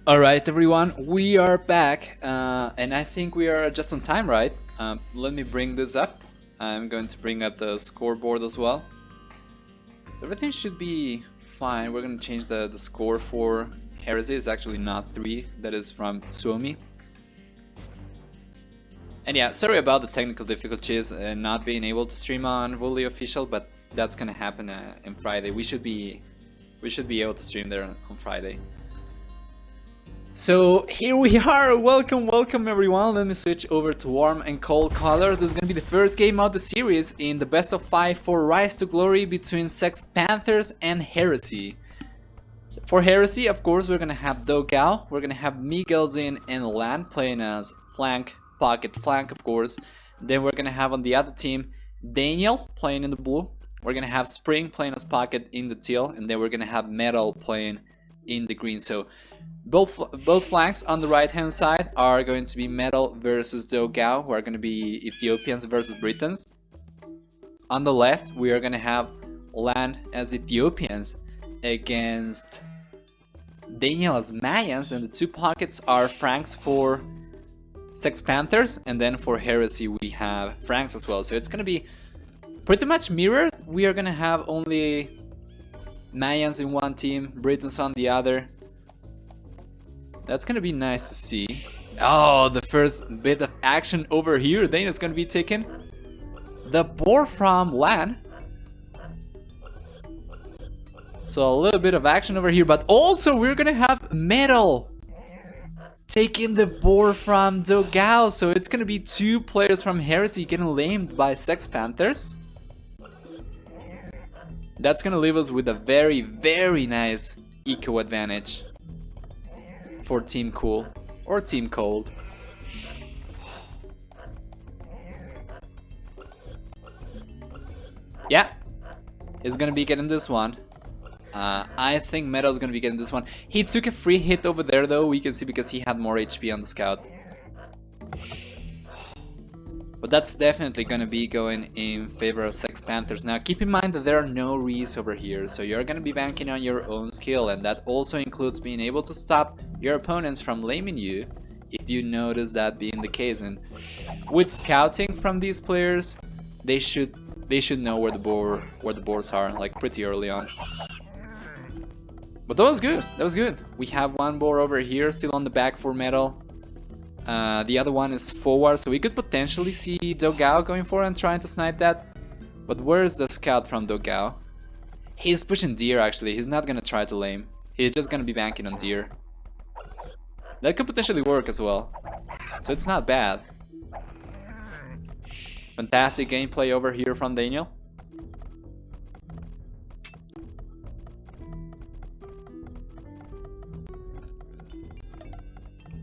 Alright everyone, we are back, and I think we are just on time, right? Let me bring this up. I'm going to bring up the scoreboard as well. So everything should be fine. We're going to change the score for Heresy. It's actually not 3, that is from Suomi. And yeah, sorry about the technical difficulties and not being able to stream on Wooly Official, but that's going to happen on Friday. We should be able to stream there on Friday. So here we are, welcome everyone. Let me switch over to warm and cold colors. This is gonna be the first game of the series in the best of 5 for Rise to Glory between Sex Panthers and Heresy. So for Heresy, of course, we're gonna have Dogao, we're gonna have Miguel Zin and Lan playing as flank, pocket flank, of course. Then we're gonna have on the other team Daniel playing in the blue. We're gonna have Spring playing as pocket in the teal, and then we're gonna have Metal playing in the green. So both flanks on the right hand side are going to be Metal versus Dogao, who are going to be Ethiopians versus Britons. On the left we are going to have Lan as Ethiopians against Daniel as Mayans, and the two pockets are Franks for Sex Panthers, and then for Heresy we have Franks as well. So it's going to be pretty much mirrored. We are going to have only Mayans in one team, Britons on the other. That's gonna be nice to see. Oh, the first bit of action over here. Then it's gonna be taken the boar from Lan. So a little bit of action over here, but also we're gonna have Metal taking the boar from Dogao. So it's gonna be two players from Heresy getting lamed by Sex Panthers. That's gonna leave us with a very, very nice eco advantage for Team Cool or Team Cold. Yeah, he's gonna be getting this one. I think Metal's gonna be getting this one. He took a free hit over there though, we can see, because he had more HP on the scout. But that's definitely gonna be going in favor of Sex Panthers. Now keep in mind that there are no Rees over here, so you're gonna be banking on your own skill, and that also includes being able to stop your opponents from laming you if you notice that being the case. And with scouting from these players, they should know where the boars are, like pretty early on. But that was good. That was good. We have one boar over here still on the back for Metal. The other one is forward, so we could potentially see Dogao going for and trying to snipe that. But where's the scout from Dogao? He's pushing deer actually. He's not gonna try to lame. He's just gonna be banking on deer. That could potentially work as well. So it's not bad. Fantastic gameplay over here from Daniel.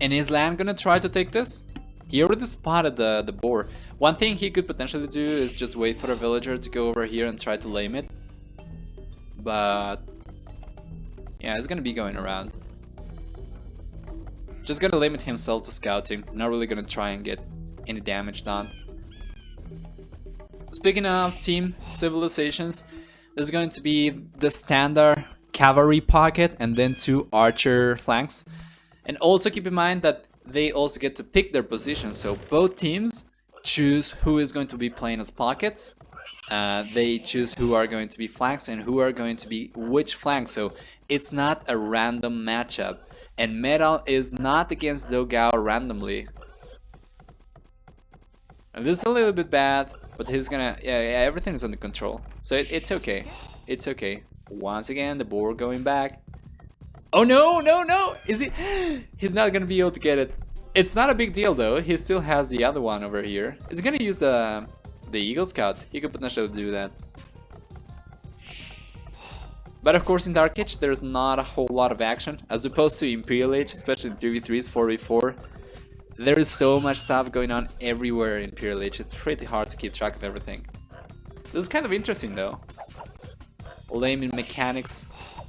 And is Lan gonna try to take this? He already spotted the boar. One thing he could potentially do is just wait for a villager to go over here and try to lame it. But yeah, it's gonna be going around. Just gonna limit himself to scouting. Not really gonna try and get any damage done. Speaking of team civilizations, there's going to be the standard cavalry pocket and then two archer flanks. And also keep in mind that they also get to pick their position, so both teams choose who is going to be playing as pockets. They choose who are going to be flanks and who are going to be which flank, so it's not a random matchup. And Metal is not against Dogao randomly. And this is a little bit bad, but he's gonna... yeah, everything is under control. So it's okay. It's okay. Once again, the boar going back. Oh no, no, no! Is he? He's not gonna be able to get it. It's not a big deal though. He still has the other one over here. Is he gonna use the Eagle Scout? He could potentially do that. But of course in Dark Age there's not a whole lot of action. As opposed to Imperial Age, especially 3v3s, 4v4. There is so much stuff going on everywhere in Imperial Age. It's pretty hard to keep track of everything. This is kind of interesting though. Laming mechanics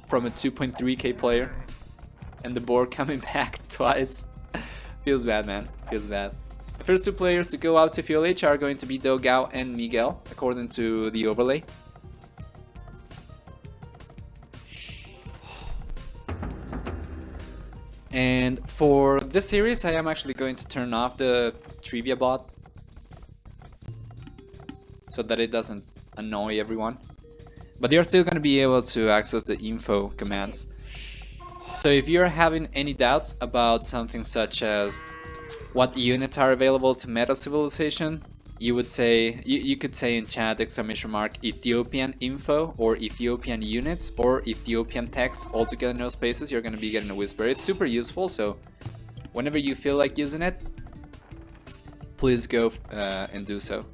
from a 2.3k player, and the board coming back twice. Feels bad, man. Feels bad. The first two players to go out to FLH are going to be Dogao and Miguel, according to the overlay. And for this series, I am actually going to turn off the trivia bot so that it doesn't annoy everyone. But you're still going to be able to access the info commands. So if you're having any doubts about something such as what units are available to meta civilization, you would say you could say in chat !Ethiopian info or Ethiopian units or Ethiopian text all together, no spaces. You're going to be getting a whisper. It's super useful, so whenever you feel like using it, please go and do so.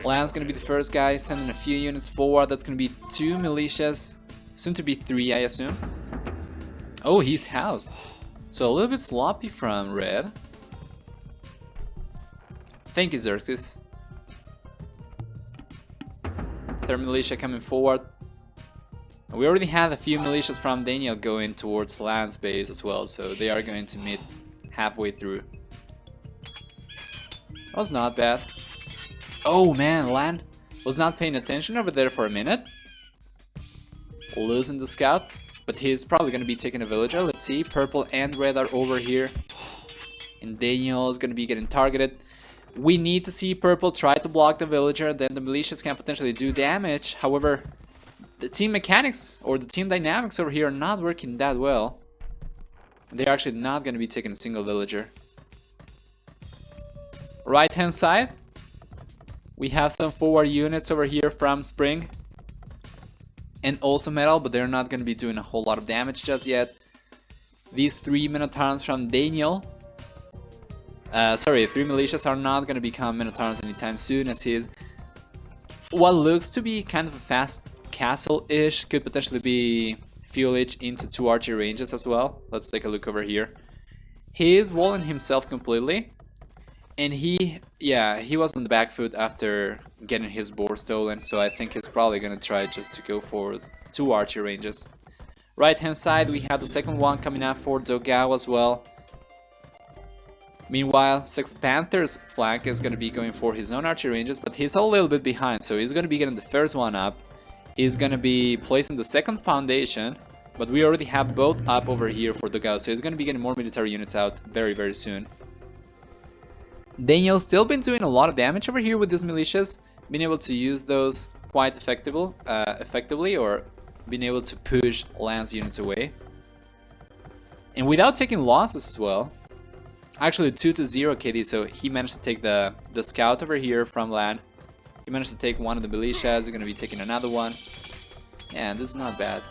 Lan's going to be the first guy, sending a few units forward. That's going to be 2 militias, soon to be 3, I assume. Oh, he's housed. So a little bit sloppy from Red. Thank you, Xerxes. Third militia coming forward. We already have a few militias from Daniel going towards Lan's base as well, so they are going to meet halfway through. That was not bad. Oh man, Lan was not paying attention over there for a minute. Losing the scout, but he's probably going to be taking a villager. Let's see, purple and red are over here. And Daniel is going to be getting targeted. We need to see purple try to block the villager, then the militias can potentially do damage. However, the team mechanics or the team dynamics over here are not working that well. They're actually not going to be taking a single villager. Right hand side, we have some forward units over here from Spring and also Metal, but they're not going to be doing a whole lot of damage just yet. These 3 Minotaurs from Daniel, 3 militias are not going to become Minotaurs anytime soon, as his what looks to be kind of a fast castle-ish could potentially be fuelage into 2 archery ranges as well. Let's take a look over here. He is walling himself completely, and he was on the back foot after getting his board stolen, so I think he's probably going to try just to go for 2 archery ranges. Right hand side, we have the second one coming up for Dogao as well. Meanwhile, Sex Panthers flank is going to be going for his own archery ranges, but he's a little bit behind, so he's going to be getting the first one up. He's going to be placing the second foundation, but we already have both up over here for Dogao, so he's going to be getting more military units out very, very soon. Daniel's still been doing a lot of damage over here with these militias, being able to use those quite effectively, or being able to push Lance units away. And without taking losses as well. Actually 2-0 KD, so he managed to take the scout over here from Lan. He managed to take one of the militias, he's going to be taking another one. Yeah, this is not bad.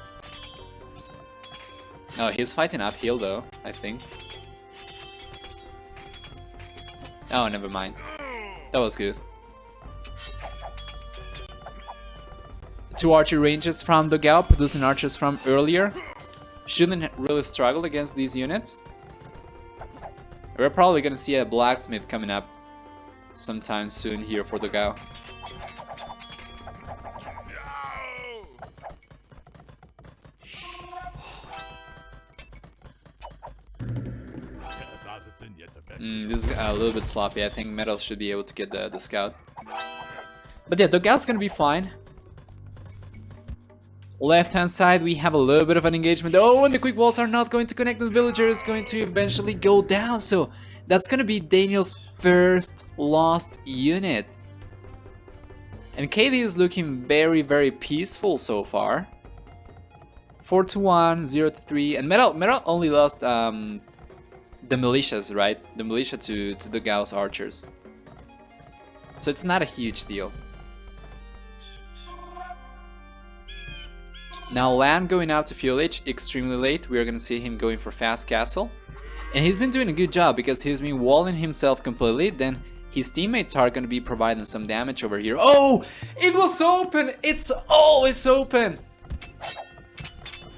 Oh, he's fighting uphill though, I think. Oh, never mind. That was good. 2 archer ranges from Dogao, producing archers from earlier. Shouldn't really struggle against these units. We're probably gonna see a blacksmith coming up sometime soon here for Dogao. This is a little bit sloppy. I think Metal should be able to get the scout. But yeah, Dogao's gonna be fine. Left hand side, we have a little bit of an engagement. Oh, and the quick walls are not going to connect. The villager is going to eventually go down. So that's gonna be Daniel's first lost unit. And KD is looking very, very peaceful so far. 4-1, 0-3, and Metal only lost the militias, right? The militia to Dogao's archers. So it's not a huge deal. Now Lan going out to fuelage extremely late. We are gonna see him going for fast castle. And he's been doing a good job because he's been walling himself completely. Then his teammates are gonna be providing some damage over here. Oh! It was open! It's always open!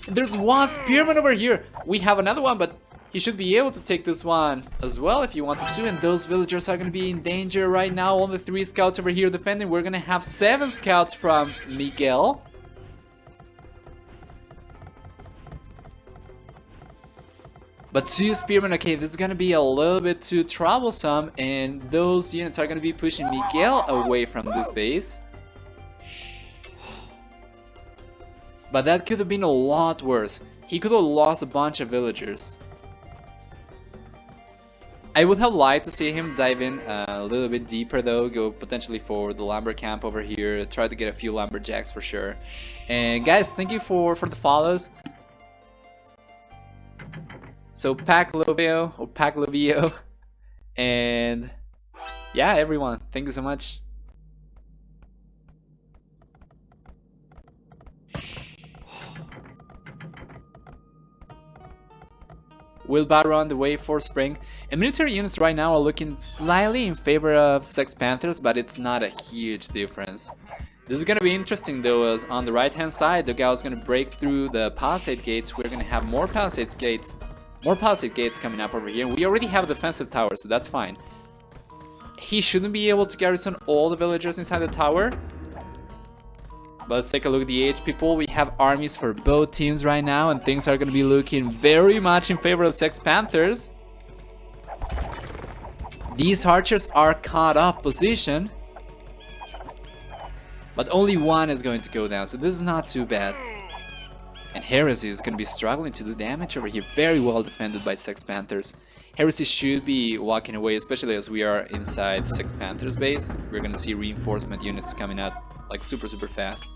There's one spearman over here. We have another one, but he should be able to take this one as well if he wanted to. And those villagers are gonna be in danger right now. Only 3 scouts over here defending. We're gonna have 7 scouts from Miguel. But 2 spearmen, okay, this is gonna be a little bit too troublesome, and those units are gonna be pushing Miguel away from this base. But that could have been a lot worse. He could have lost a bunch of villagers. I would have liked to see him dive in a little bit deeper though, go potentially for the lumber camp over here, try to get a few lumberjacks for sure. And guys, thank you for the follows. So Pac Lovio, or Pac Lovio, and yeah, everyone, thank you so much. Wheelbarrow on the way for spring. And military units right now are looking slightly in favor of Sex Panthers, but it's not a huge difference. This is gonna be interesting though, as on the right hand side, the guy is gonna break through the palisade gates. We're gonna have more palisade gates coming up over here. We already have a defensive tower, so that's fine. He shouldn't be able to garrison all the villagers inside the tower. But let's take a look at the HP pool. We have armies for both teams right now, and things are going to be looking very much in favor of Sex Panthers. These archers are caught up position, but only one is going to go down, so this is not too bad. And Heresy is going to be struggling to do damage over here. Very well defended by Sex Panthers. Heresy should be walking away, especially as we are inside Sex Panthers base. We're going to see reinforcement units coming out like super fast.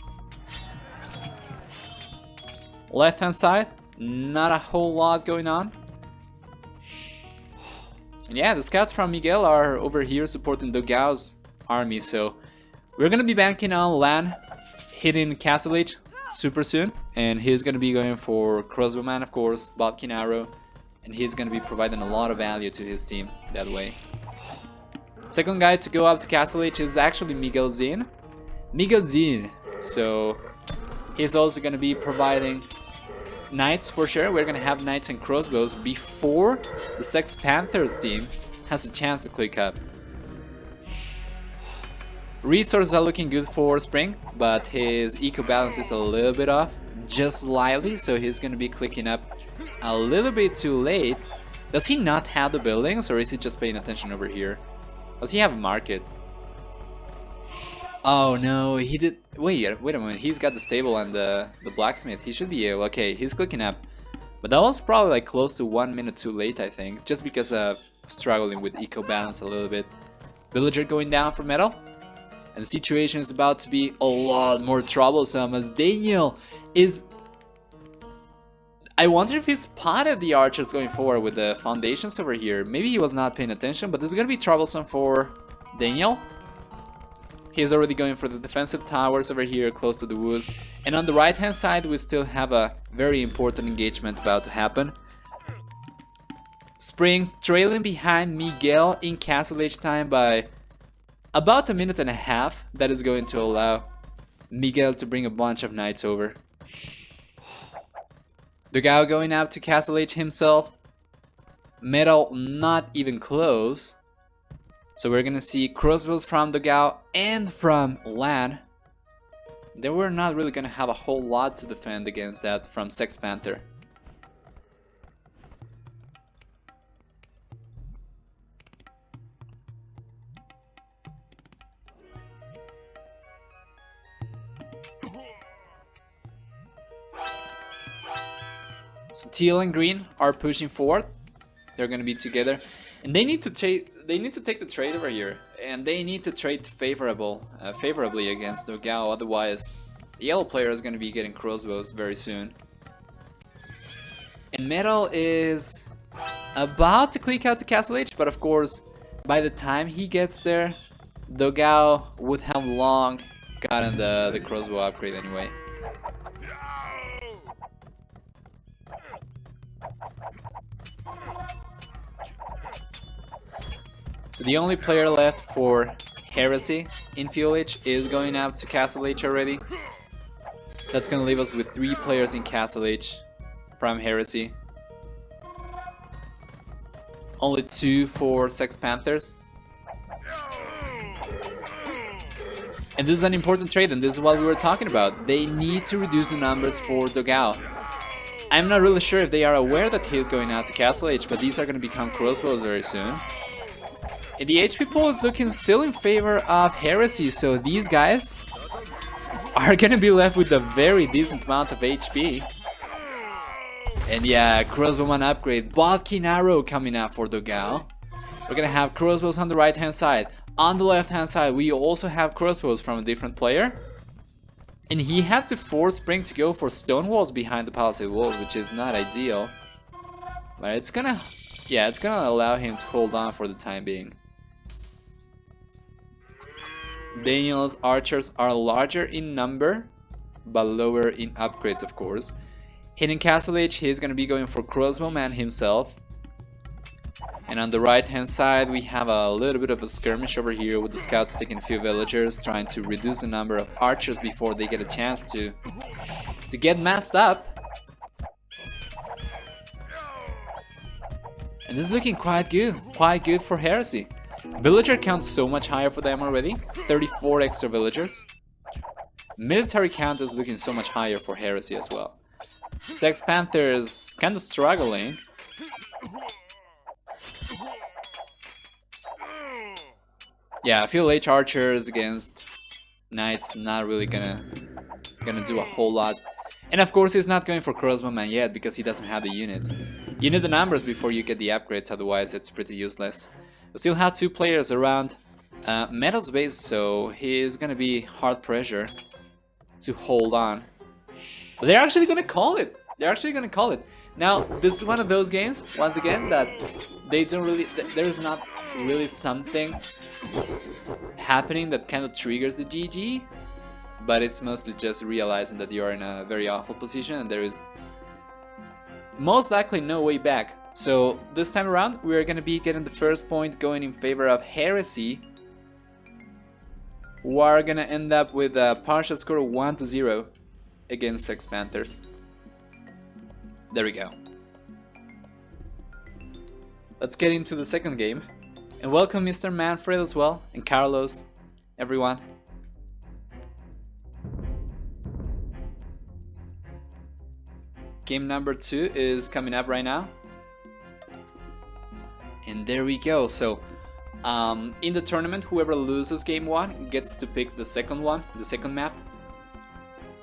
Left hand side, not a whole lot going on. And yeah, the scouts from Miguel are over here supporting Dogao's army, so we're gonna be banking on Lan hitting Castle Age super soon, and he's gonna be going for Crossbowman, of course, Bodkin Arrow, and he's gonna be providing a lot of value to his team that way. Second guy to go up to Castle Age is actually Miguel Zin. So he's also gonna be providing knights for sure. We're gonna have knights and crossbows before the Sex Panthers team has a chance to click up. Resources are looking good for spring, but his eco balance is a little bit off, just slightly, so he's gonna be clicking up a little bit too late. Does he not have the buildings, or is he just paying attention over here? Does he have a market? Oh no, he did. Wait a moment, he's got the stable and the blacksmith. He should be able. Okay, he's clicking up. But that was probably like close to 1 minute too late, I think. Just because of struggling with eco balance a little bit. Villager going down for metal. And the situation is about to be a lot more troublesome as Daniel is... I wonder if he spotted the archers going forward with the foundations over here. Maybe he was not paying attention, but this is going to be troublesome for Daniel. He's already going for the defensive towers over here close to the wood. And on the right hand side we still have a very important engagement about to happen. Spring trailing behind Miguel in Castle Age time by about a minute and a half. That is going to allow Miguel to bring a bunch of knights over. Dogao going out to Castle Age himself. Metal not even close. So we're gonna see crossbows from Dogao and from Lan. They were not really gonna have a whole lot to defend against that from Sex Panther. So teal and green are pushing forward. They're gonna be together, and they need to take the trade over here, and they need to trade favorably against Dogao. Otherwise, the yellow player is gonna be getting crossbows very soon. And metal is about to click out to Castle Age, but of course, by the time he gets there, Dogao would have long gotten the crossbow upgrade anyway. So the only player left for Heresy in Fuel Age is going out to Castle Age already. That's gonna leave us with 3 players in Castle Age from Heresy. Only 2 for Sex Panthers. And this is an important trade, and this is what we were talking about. They need to reduce the numbers for Dogao. I'm not really sure if they are aware that he is going out to Castle Age, but these are going to become crossbows very soon. And the HP pool is looking still in favor of Heresy, so these guys are gonna be left with a very decent amount of HP. And yeah, crossbowman upgrade, Balking arrow coming up for Dogao. We're gonna have crossbows on the right hand side. On the left hand side we also have crossbows from a different player. And he had to force Spring to go for stone walls behind the palisade walls, which is not ideal. But it's gonna allow him to hold on for the time being. Daniel's archers are larger in number, but lower in upgrades, of course. Hidden Castle Age, he's gonna be going for crossbowman himself. And on the right hand side we have a little bit of a skirmish over here with the scouts taking a few villagers, trying to reduce the number of archers before they get a chance to get massed up. And this is looking quite good for Heresy. Villager count so much higher for them already, 34 extra villagers. Military count is looking so much higher for Heresy as well. Sex Panthers kind of struggling. Yeah, I feel H archers against knights not really gonna do a whole lot. And of course he's not going for crossbowman yet because he doesn't have the units. You need the numbers before you get the upgrades, otherwise it's pretty useless. We still have 2 players around Metal's base, so he's gonna be hard pressure to hold on. But they're actually gonna call it. Now, this is one of those games, once again, that they don't really, there's not really something happening that kind of triggers the GG, but it's mostly just realizing that you are in a very awful position and there is most likely no way back. So this time around we're gonna be getting the first point going in favor of Heresy, who are gonna end up with a partial score of 1-0 against Sex Panthers. There we go. Let's get into the second game. And welcome Mr. Manfred as well, and Carlos, everyone. Game number 2 is coming up right now. And there we go. So, in the tournament, whoever loses game 1 gets to pick the second one, the second map.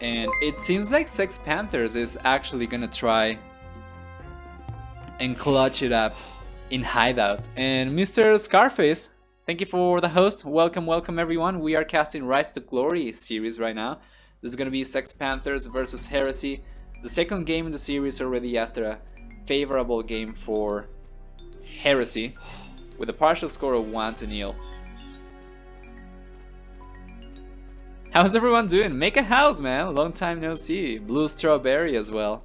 And it seems like Sex Panthers is actually gonna try and clutch it up in Hideout. And Mr. Scarface, thank you for the host. Welcome everyone. We are casting Rise to Glory series right now. This is gonna be Sex Panthers versus Heresy. The second game in the series already after a favorable game for Heresy with a partial score of 1-0. How's everyone doing? Make a house, man. Long time no see. Blue Strawberry as well.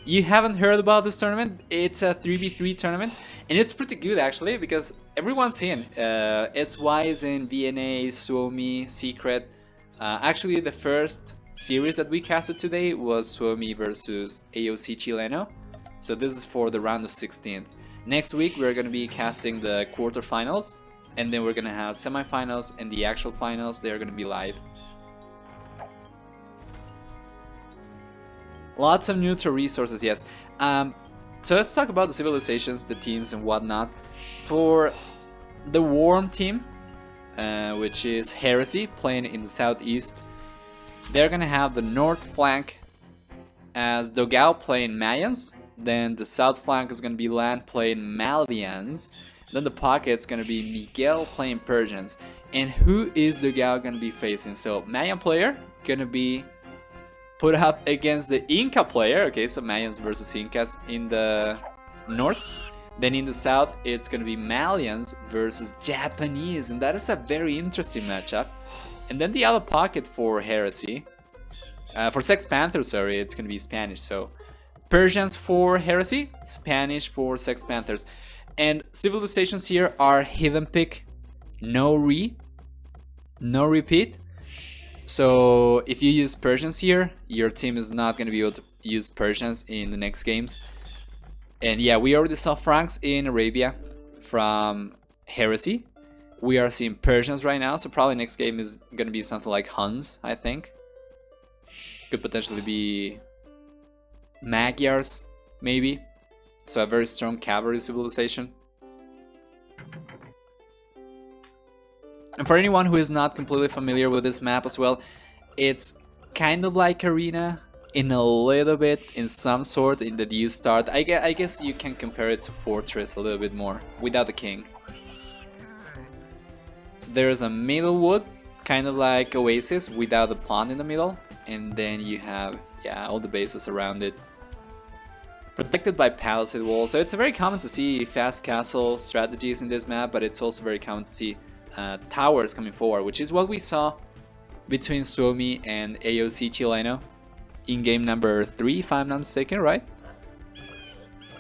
You haven't heard about this tournament? It's a 3v3 tournament, and it's pretty good actually because everyone's in. SY is in, VNA, Suomi, Secret. Actually, the first series that we casted today was Suomi versus AOC Chileno. So this is for the round of 16. Next week we're going to be casting the quarterfinals. And then we're gonna have semifinals and the actual finals. They're gonna be live. Lots of neutral resources, yes. So let's talk about the civilizations, the teams and whatnot. For the Worm team, which is Heresy, playing in the southeast, they're gonna have the north flank as Dogao playing Mayans. Then the south flank is gonna be Land playing Malians. Then the pocket's gonna be Miguel playing Persians. And who is the gal gonna be facing? So Mayan player gonna be put up against the Inca player. Okay, so Mayans versus Incas in the north. Then in the south it's gonna be Malians versus Japanese, and that is a very interesting matchup. And then the other pocket for Heresy, for Sex Panthers, sorry, it's gonna be Spanish. So Persians for Heresy, Spanish for Sex Panthers. And civilizations here are hidden pick, no repeat. So if you use Persians here, your team is not going to be able to use Persians in the next games. And yeah, we already saw Franks in Arabia from Heresy. We are seeing Persians right now, so probably next game is going to be something like Huns, I think. Could potentially be Magyars, maybe. So a very strong cavalry civilization. And for anyone who is not completely familiar with this map as well, it's kind of like Arena in a little bit, in some sort, in that you start. I guess you can compare it to Fortress a little bit more, without the king. So there's a middle wood, kind of like Oasis, without the pond in the middle. And then you have, yeah, all the bases around it. Protected by palisade walls, so it's very common to see fast castle strategies in this map, but it's also very common to see towers coming forward, which is what we saw between Suomi and AOC Chileno in game number 3, if I'm not mistaken, right?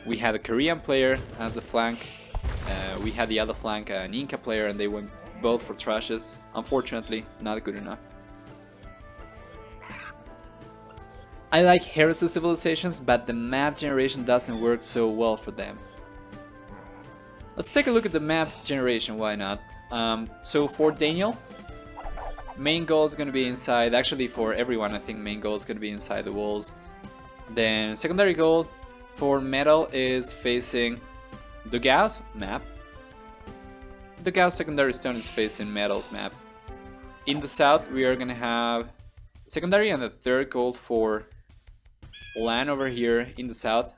We had a Korean player as the flank, we had the other flank, an Inca player, and they went both for trashes. Unfortunately, not good enough. I like Heresy civilizations, but the map generation doesn't work so well for them. Let's take a look at the map generation, why not? So for Daniel, main goal is going to be inside. Actually, for everyone, I think main goal is going to be inside the walls. Then secondary goal for Metal is facing Dogau's map. Dogau's secondary stone is facing Metal's map. In the south, we are going to have secondary and the third goal for land over here in the south.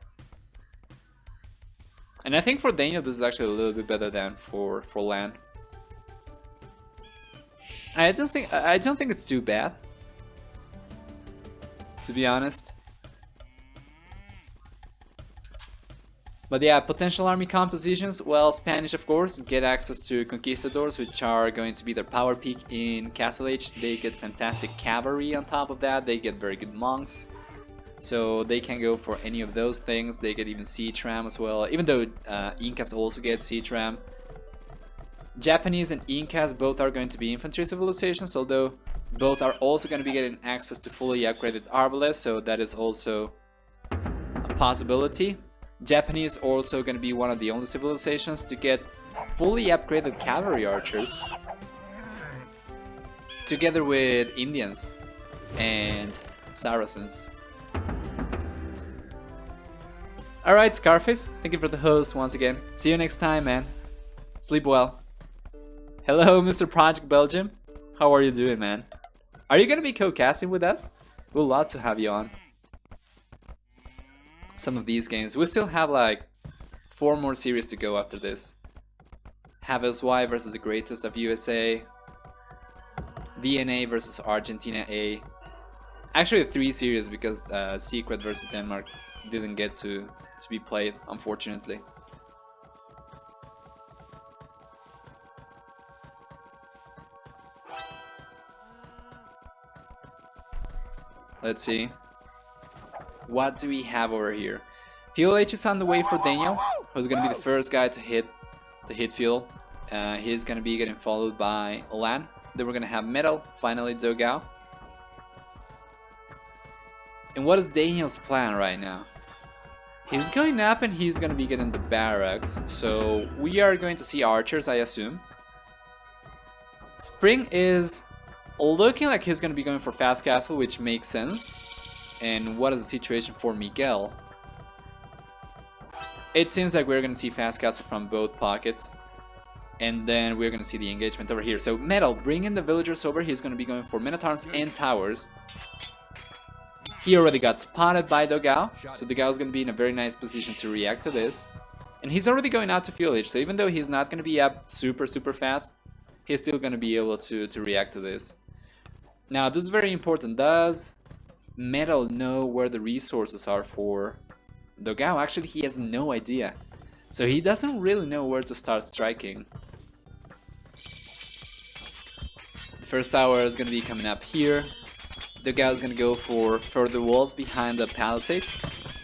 And I think for Daniel, this is actually a little bit better than for land. I don't think it's too bad, to be honest. But yeah, potential army compositions. Well, Spanish, of course, get access to conquistadors, which are going to be their power peak in Castle Age. They get fantastic cavalry on top of that. They get very good monks, so they can go for any of those things. They get even siege ram as well, even though Incas also get siege ram. Japanese and Incas both are going to be infantry civilizations, although both are also going to be getting access to fully upgraded arbalest, so that is also a possibility. Japanese also going to be one of the only civilizations to get fully upgraded cavalry archers, together with Indians and Saracens. Alright, Scarface, thank you for the host once again. See you next time, man. Sleep well. Hello, Mr. Project Belgium. How are you doing, man? Are you gonna be co-casting with us? We'd love to have you on some of these games. We still have like 4 more series to go after this. Have SY versus the greatest of USA, DNA versus Argentina A. Actually 3 series, because Secret versus Denmark didn't get to be played, unfortunately. Let's see. What do we have over here? Fuel H is on the way for Daniel, who's gonna be the first guy to hit fuel. He's gonna be getting followed by Lan. Then we're gonna have Metal, finally Dogao. And what is Daniel's plan right now? He's going up and he's gonna be getting the barracks, so we are going to see archers, I assume. Spring is looking like he's gonna be going for fast castle, which makes sense. And what is the situation for Miguel? It seems like we're gonna see fast castle from both pockets, and then we're gonna see the engagement over here. So Metal, bring in the villagers over. He's gonna be going for Minotaurs and towers. He already got spotted by Dogao, so Dogao's gonna be in a very nice position to react to this. And he's already going out to fuel age, so even though he's not gonna be up super fast, he's still gonna be able to react to this. Now this is very important. Does Metal know where the resources are for Dogao? Actually, he has no idea, so he doesn't really know where to start striking. The first tower is gonna be coming up here. Dogao is gonna go for further walls behind the palisades,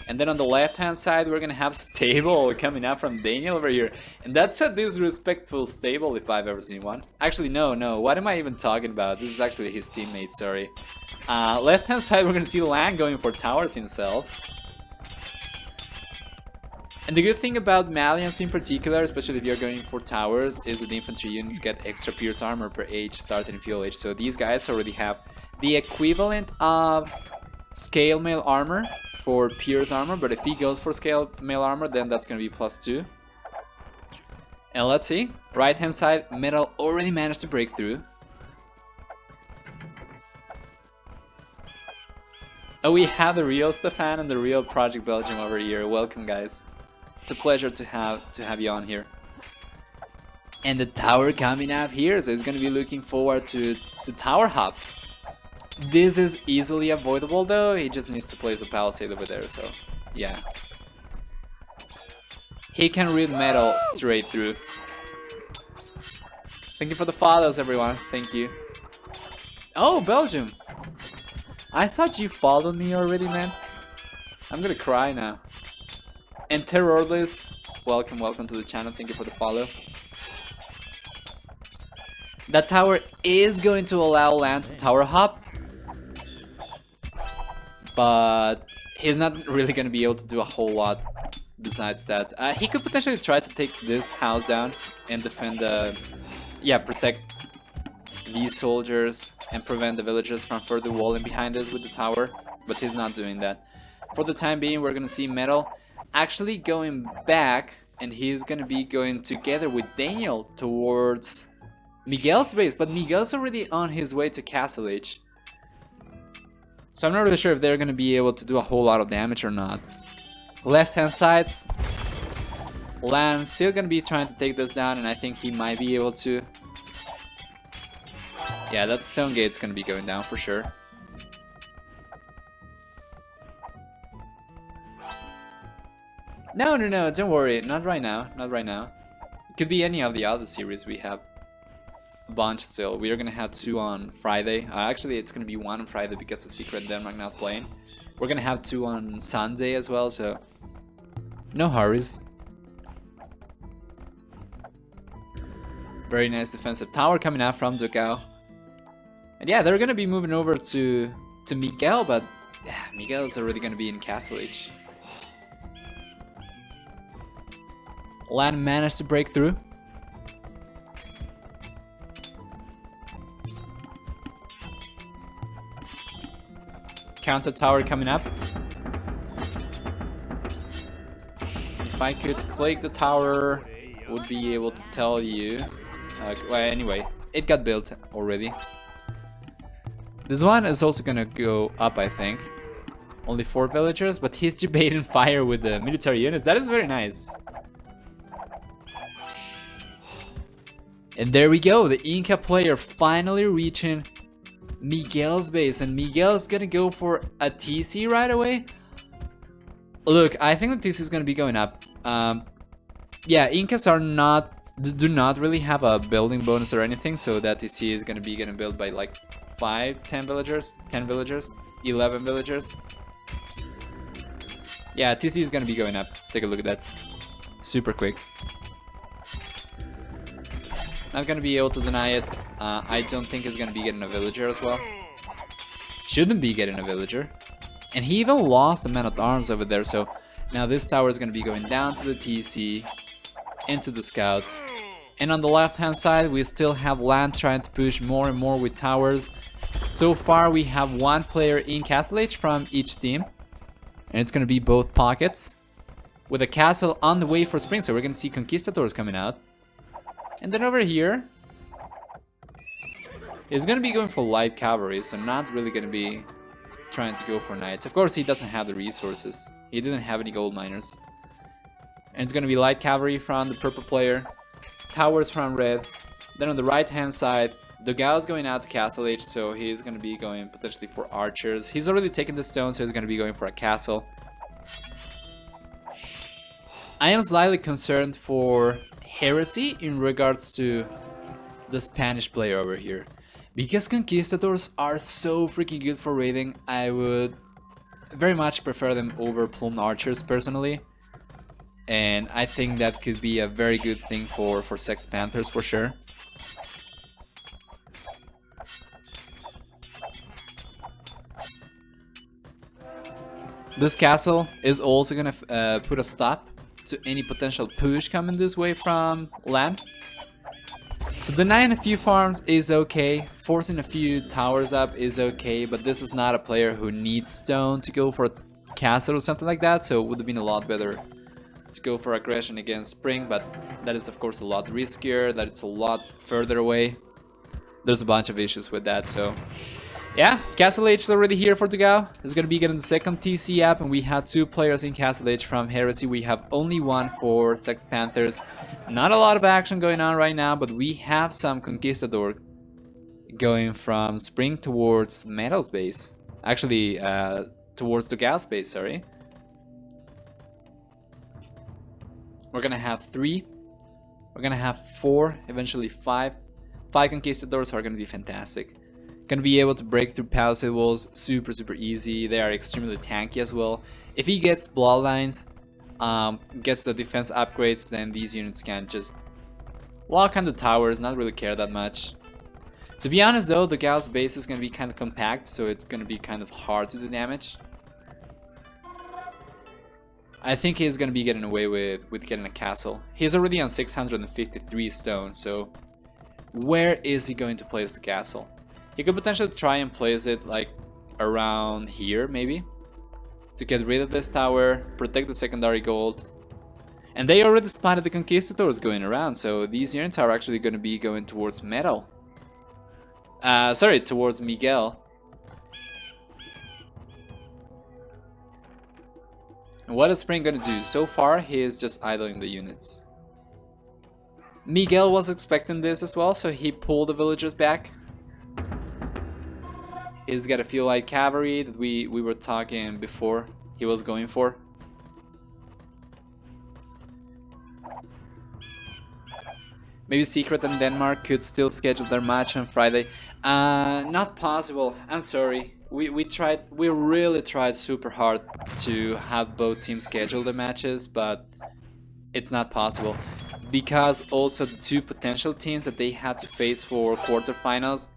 and then on the left hand side we're gonna have stable coming up from Daniel over here, and that's a disrespectful stable if I've ever seen one. Actually, no, what am I even talking about? This is actually his teammate, sorry. Left hand side we're gonna see Lang going for towers himself. And the good thing about Malians in particular, especially if you're going for towers, is that the infantry units get extra pierce armor per age starting in fuel age. So these guys already have the equivalent of scale mail armor for pierce armor, but if he goes for scale mail armor, then that's gonna be +2. And let's see, Right hand side, Metal already managed to break through. Oh, we have the real Stefan and the real Project Belgium over here. Welcome, guys. It's a pleasure to have you on here. And the tower coming up here, so it's gonna be looking forward to tower hop. This is easily avoidable though. He just needs to place a palisade over there. So yeah, he can read Metal straight through. Thank you for the follows, everyone. Thank you. Oh, Belgium. I thought you followed me already, man. I'm gonna cry now. And Terrorless, welcome to the channel. Thank you for the follow. That tower is going to allow Land to tower hop, but he's not really gonna be able to do a whole lot besides that. He could potentially try to take this house down and defend protect these soldiers and prevent the villagers from further walling behind us with the tower, but he's not doing that. For the time being, we're gonna see Metal actually going back, and he's gonna be going together with Daniel towards Miguel's base, but Miguel's already on his way to Castle Age. So I'm not really sure if they're gonna be able to do a whole lot of damage or not. Left hand sides, Lan still gonna be trying to take this down, and I think he might be able to. Yeah, that stone gate's gonna be going down for sure. No, don't worry, not right now, not right now. It could be any of the other series we have. A bunch still. We are gonna have 2 on Friday. Actually, it's gonna be 1 on Friday because of Secret Denmark not playing. We're gonna have 2 on Sunday as well, so no hurries. Very nice defensive tower coming out from Ducao. And yeah, they're gonna be moving over to Miguel, but yeah, Miguel's already gonna be in Castle Age. Lan managed to break through. Counter tower coming up. If I could click the tower, would be able to tell you. Well, anyway, it got built already. This one is also gonna go up, I think. Only 4 villagers, but he's debating fire with the military units. That is very nice. And there we go, the Inca player finally reaching Miguel's base, and Miguel's gonna go for a TC right away. Look, I think the TC is gonna be going up. Yeah, Incas do not really have a building bonus or anything, so that TC is gonna be getting built by like 5, 10 villagers, 10 villagers, 11 villagers. Yeah, TC is gonna be going up. Take a look at that. Super quick. Not gonna be able to deny it. I don't think he's gonna be getting a villager as well. Shouldn't be getting a villager. And he even lost a man-at-arms over there, so now this tower is gonna be going down to the TC, into the scouts. And on the left-hand side, we still have Land trying to push more and more with towers. So far, we have 1 player in Castle Age from each team. And it's gonna be both pockets. With a castle on the way for spring, so we're gonna see Conquistadors coming out. And then over here, he's gonna be going for light cavalry, so not really gonna be trying to go for knights. Of course, he doesn't have the resources. He didn't have any gold miners. And it's gonna be light cavalry from the purple player, towers from red. Then on the right hand side, Dogao's going out to Castle Age, so he's gonna be going potentially for archers. He's already taken the stone, so he's gonna be going for a castle. I am slightly concerned for Heresy in regards to the Spanish player over here, because Conquistadors are so freaking good for raiding. I would very much prefer them over plumed archers personally, and I think that could be a very good thing for Sex Panthers for sure. This castle is also gonna put a stop to any potential push coming this way from land. So denying a few farms is okay, forcing a few towers up is okay, but this is not a player who needs stone to go for a castle or something like that, so it would have been a lot better to go for aggression against Spring, but that is of course a lot riskier, that it's a lot further away. There's a bunch of issues with that, so yeah, Castle H is already here for Dogao. It's gonna be getting the second TC app, and we have 2 players in Castle H from Heresy. We have only 1 for Sex Panthers. Not a lot of action going on right now, but we have some Conquistador going from Spring towards Metal's base. Actually, towards Dogao's base, sorry. We're gonna have 3. We're gonna have 4, eventually 5. 5 Conquistadors are gonna be fantastic. Gonna be able to break through palisade walls super easy. They are extremely tanky as well. If he gets bloodlines, gets the defense upgrades, then these units can just walk on the towers, not really care that much. To be honest though, the Gao's base is gonna be kind of compact, so it's gonna be kind of hard to do damage. I think he's gonna be getting away with getting a castle. He's already on 653 stone, so where is he going to place the castle? He could potentially try and place it like around here, maybe, to get rid of this tower, protect the secondary gold. And they already spotted the Conquistadors going around, so these units are actually going to be going towards Metal. Sorry, towards Miguel. And what is Spring going to do? So far, he is just idling the units. Miguel was expecting this as well, so he pulled the villagers back. He's got a few light cavalry that we were talking before he was going for. Maybe Secret and Denmark could still schedule their match on Friday. Not possible. I'm sorry. We really tried super hard to have both teams schedule the matches, but it's not possible. Because also the 2 potential teams that they had to face for quarterfinals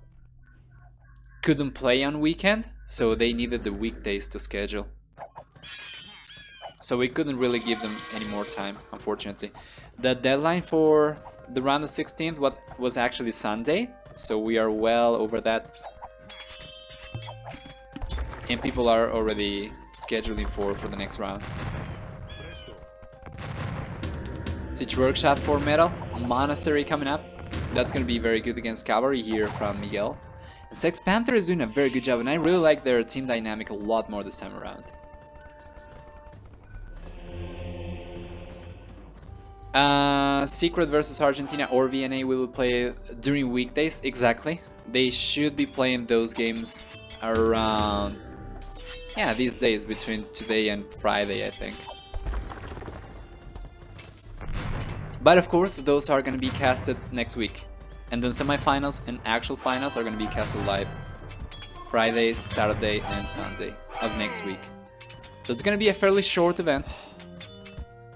couldn't play on weekend, so they needed the weekdays to schedule. So we couldn't really give them any more time, unfortunately. The deadline for the round of 16th was actually Sunday, so we are well over that. And people are already scheduling for the next round. Siege Workshop for Metal, Monastery coming up. That's going to be very good against Cavalry here from Miguel. And Sex Panther is doing a very good job, and I really like their team dynamic a lot more this time around. Secret versus Argentina or VNA we will play during weekdays, exactly. They should be playing those games around, yeah, these days between today and Friday, I think. But of course, those are going to be casted next week. And then semifinals and actual finals are going to be casted live Friday, Saturday, and Sunday of next week. So it's going to be a fairly short event.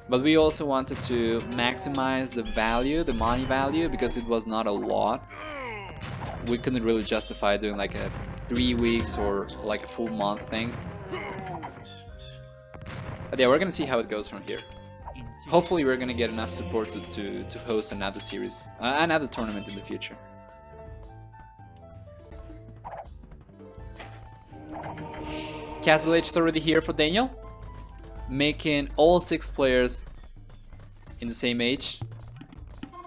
But we also wanted to maximize the value, the money value, because it was not a lot. We couldn't really justify doing like a 3 weeks or like a full month thing. But yeah, we're going to see how it goes from here. Hopefully we're gonna get enough support to host another series, another tournament in the future. Castle H is already here for Daniel, making all 6 players in the same age.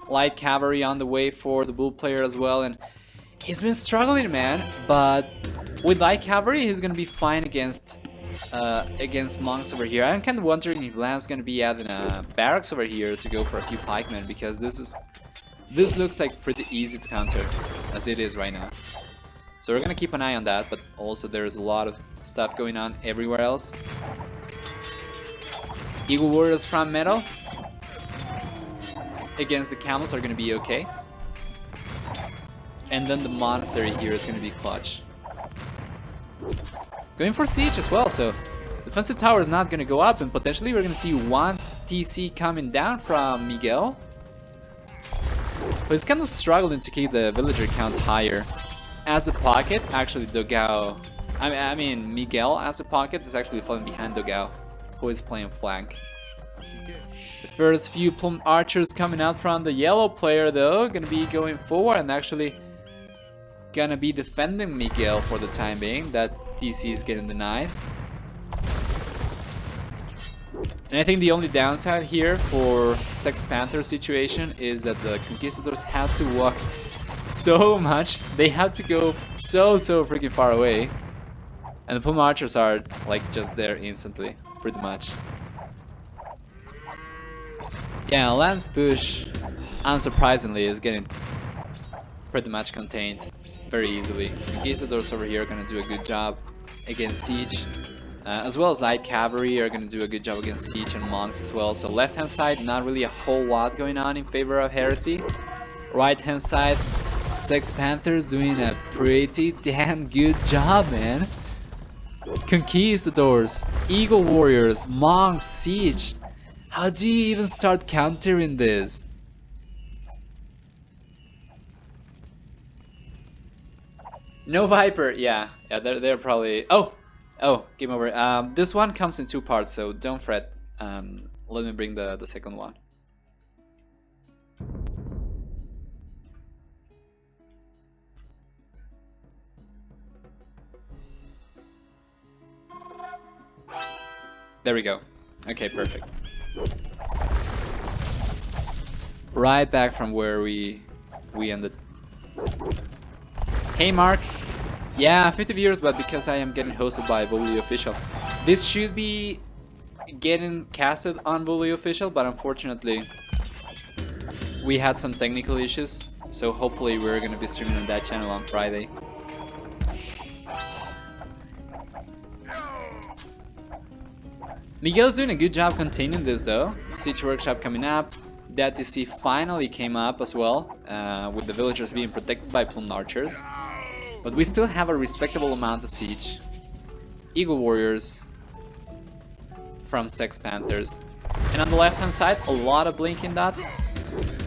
Light cavalry on the way for the bull player as well, and he's been struggling, man. But with light cavalry, he's gonna be fine against monks over here. I'm kind of wondering if Lan's gonna be adding a barracks over here to go for a few pikemen, because this looks like pretty easy to counter as it is right now. So we're gonna keep an eye on that, but also there's a lot of stuff going on everywhere else. Eagle Warriors from Metal against the camels are gonna be okay. And then the monastery here is gonna be clutch. Going for siege as well, so defensive tower is not going to go up, and potentially we're going to see 1 TC coming down from Miguel. But he's kind of struggling to keep the villager count higher. As the pocket, actually Dogao, I mean Miguel as a pocket is actually falling behind Dogao, who is playing flank. The first few plumed archers coming out from the yellow player though, going to be going forward and actually gonna be defending Miguel for the time being. That TC is getting denied. And I think the only downside here for Sex Panther situation is that the Conquistadors had to walk so much. They had to go so freaking far away. And the Plume Archers are like just there instantly, pretty much. Yeah, Lance Bush, unsurprisingly, is getting pretty much contained very easily. Conquistadors over here are gonna do a good job against Siege. As well as Light Cavalry are going to do a good job against Siege and Monks as well. So left hand side, not really a whole lot going on in favor of Heresy. Right hand side, Sex Panthers doing a pretty damn good job, man. Conquistadors, Eagle Warriors, Monks, Siege. How do you even start countering this? No Viper, yeah, they're probably... Oh, game over. This one comes in two parts, so don't fret. Let me bring the second one. There we go. Okay, perfect. Right back from where we ended. Hey, Mark. Yeah, 50 viewers, but because I am getting hosted by Bully Official. This should be getting casted on Bully Official, but unfortunately we had some technical issues, so hopefully we're gonna be streaming on that channel on Friday. Miguel's doing a good job containing this though. Siege Workshop coming up. That DC finally came up as well, with the villagers being protected by Plumed Archers. But we still have a respectable amount of Siege. Eagle Warriors from Sex Panthers. And on the left hand side, a lot of blinking dots.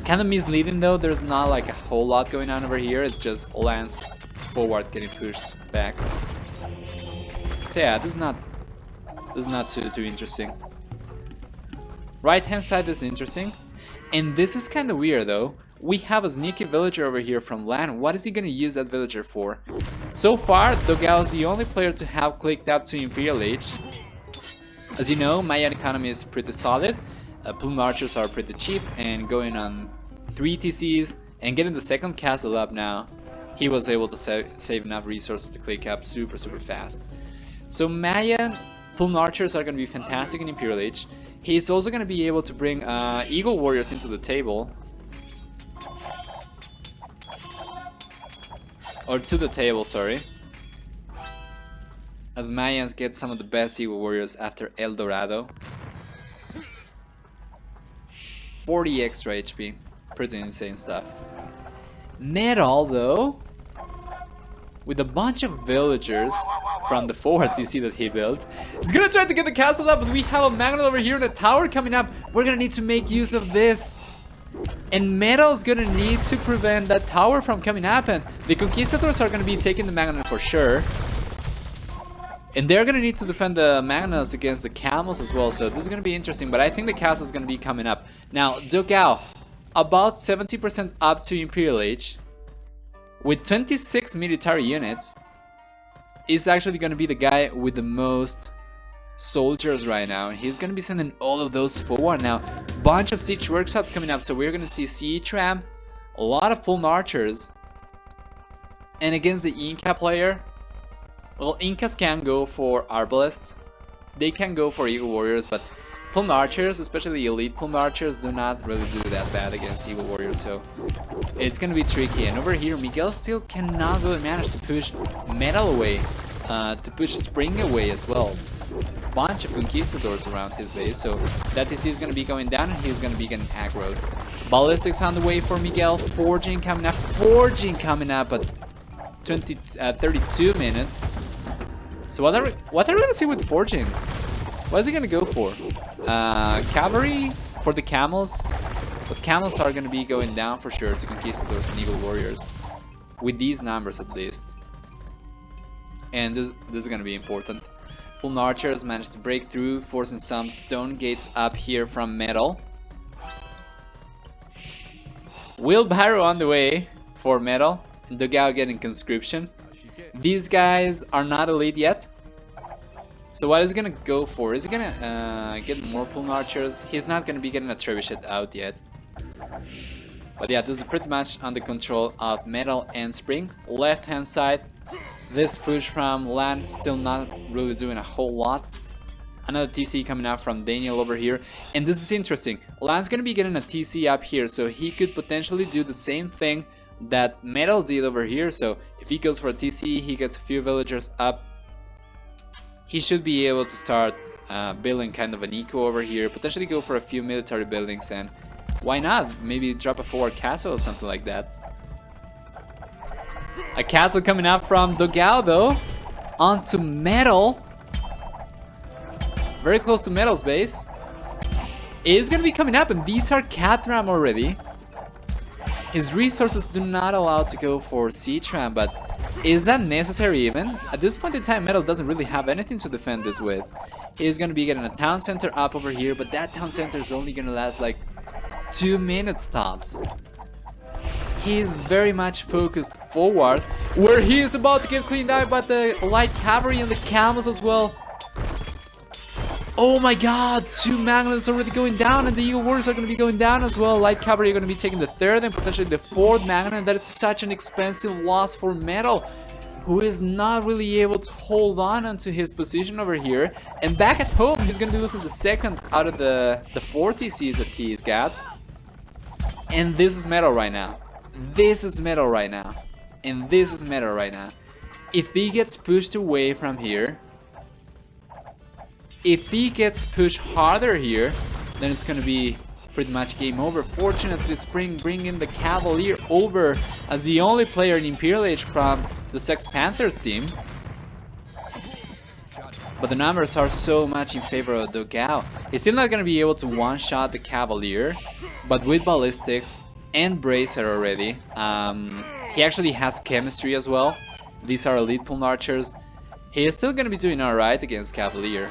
Kind of misleading though, there's not like a whole lot going on over here, it's just Lance forward getting pushed back. So yeah, this is not too interesting. Right hand side is interesting. And this is kind of weird though. We have a sneaky villager over here from land. What is he gonna use that villager for? So far, Dogao is the only player to have clicked up to Imperial Age. As you know, Mayan economy is pretty solid. Plume Archers are pretty cheap and going on 3 TCs and getting the second castle up now. He was able to save enough resources to click up super fast. So Mayan Plume Archers are gonna be fantastic in Imperial Age. He's also gonna be able to bring Eagle Warriors into the table. Or to the table, sorry. As Mayans get some of the best Eagle Warriors after El Dorado. 40 extra HP. Pretty insane stuff. Metal, though, with a bunch of villagers from the forward TC that he built, is gonna try to get the castle up, but we have a magnet over here and a tower coming up. We're gonna need to make use of this. And Metal's gonna need to prevent that tower from coming up, and the Conquistadors are gonna be taking the magnet for sure. And they're gonna need to defend the magnets against the camels as well, so this is gonna be interesting, but I think the castle is gonna be coming up. Now, Dogao, about 70% up to Imperial Age, with 26 military units, is actually gonna be the guy with the most soldiers right now. He's gonna be sending all of those forward now. Bunch of siege workshops coming up, so we're gonna see siege ram, a lot of Plumed Archers, and against the Inca player, well, Incas can go for Arbalest, they can go for Eagle Warriors, but Plumed Archers, especially elite Plumed Archers, do not really do that bad against Eagle Warriors, so it's gonna be tricky. And over here, Miguel still cannot really manage to push Metal away, to push Spring away as well. Bunch of Conquistadors around his base, so that TC is going to be going down and he's going to be getting aggroed. Ballistics on the way for Miguel, Forging coming up at 32 minutes. So what are we going to see with Forging? What is he going to go for? Cavalry for the camels, but camels are going to be going down for sure to Conquistadors and Eagle Warriors, with these numbers at least. And this is going to be important. Plumed Archers managed to break through, forcing some stone gates up here from Metal. Wheelbarrow on the way for Metal, and Dogao getting conscription. These guys are not elite yet, So what is he gonna go for? Is he gonna get more Plume Archers? He's not gonna be getting a Trebuchet out yet. But yeah, this is pretty much under control of Metal and Spring. Left hand side, this push from Lan still not really doing a whole lot. Another TC coming out from Daniel over here. And this is interesting. Lan's gonna be getting a TC up here, so he could potentially do the same thing that Metal did over here. So if he goes for a TC, he gets a few villagers up. He should be able to start building kind of an eco over here, potentially go for a few military buildings, and why not? Maybe drop a forward castle or something like that. A castle coming up from Dogao though, onto Metal. Very close to Metal's base. It is going to be coming up, and these are Catram already. His resources do not allow to go for Siege Ram, but is that necessary even? At this point in time, Metal doesn't really have anything to defend this with. He's going to be getting a town center up over here, but that town center is only going to last like 2 minutes tops. He's very much focused forward, where he is about to get cleaned out by the light cavalry and the camels as well. Oh my god, 2 Magnets already going down, and the Eagle Warriors are going to be going down as well. Light Cavalry are going to be taking the 3rd and potentially the 4th Magnet. That is such an expensive loss for Metal, who is not really able to hold on onto his position over here. And back at home, he's going to be losing the 2nd out of the 4 TCs that he's got. And this is Metal right now. This is Metal right now. And this is Metal right now. If he gets pushed away from here, if he gets pushed harder here, then it's going to be pretty much game over. Fortunately, Spring bringing the Cavalier over as the only player in Imperial Age from the Sex Panthers team. But the numbers are so much in favor of Dogao. He's still not going to be able to one-shot the Cavalier, but with Ballistics and Bracer already, he actually has Chemistry as well. These are Elite Plume Archers. He is still going to be doing alright against Cavalier.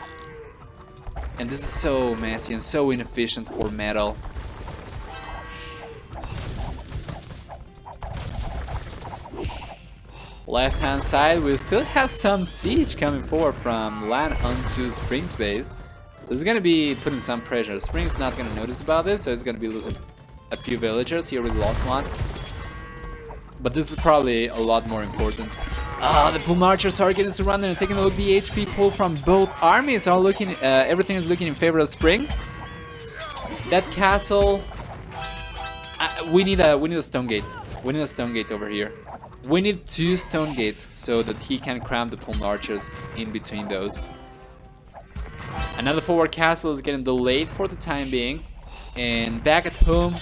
And this is so messy and so inefficient for Metal. Left hand side, we still have some siege coming forward from Lan onto Spring's base. So it's going to be putting some pressure. Spring's not going to notice about this, so it's going to be losing a few villagers. He already lost one. But this is probably a lot more important. The Plume Archers are getting surrounded and taking a look. The HP pull from both armies are looking. Everything is looking in favor of Spring. That castle. We need a stone gate. We need a stone gate over here. We need 2 stone gates so that he can cram the Plume Archers in between those. Another forward castle is getting delayed for the time being. And back at home,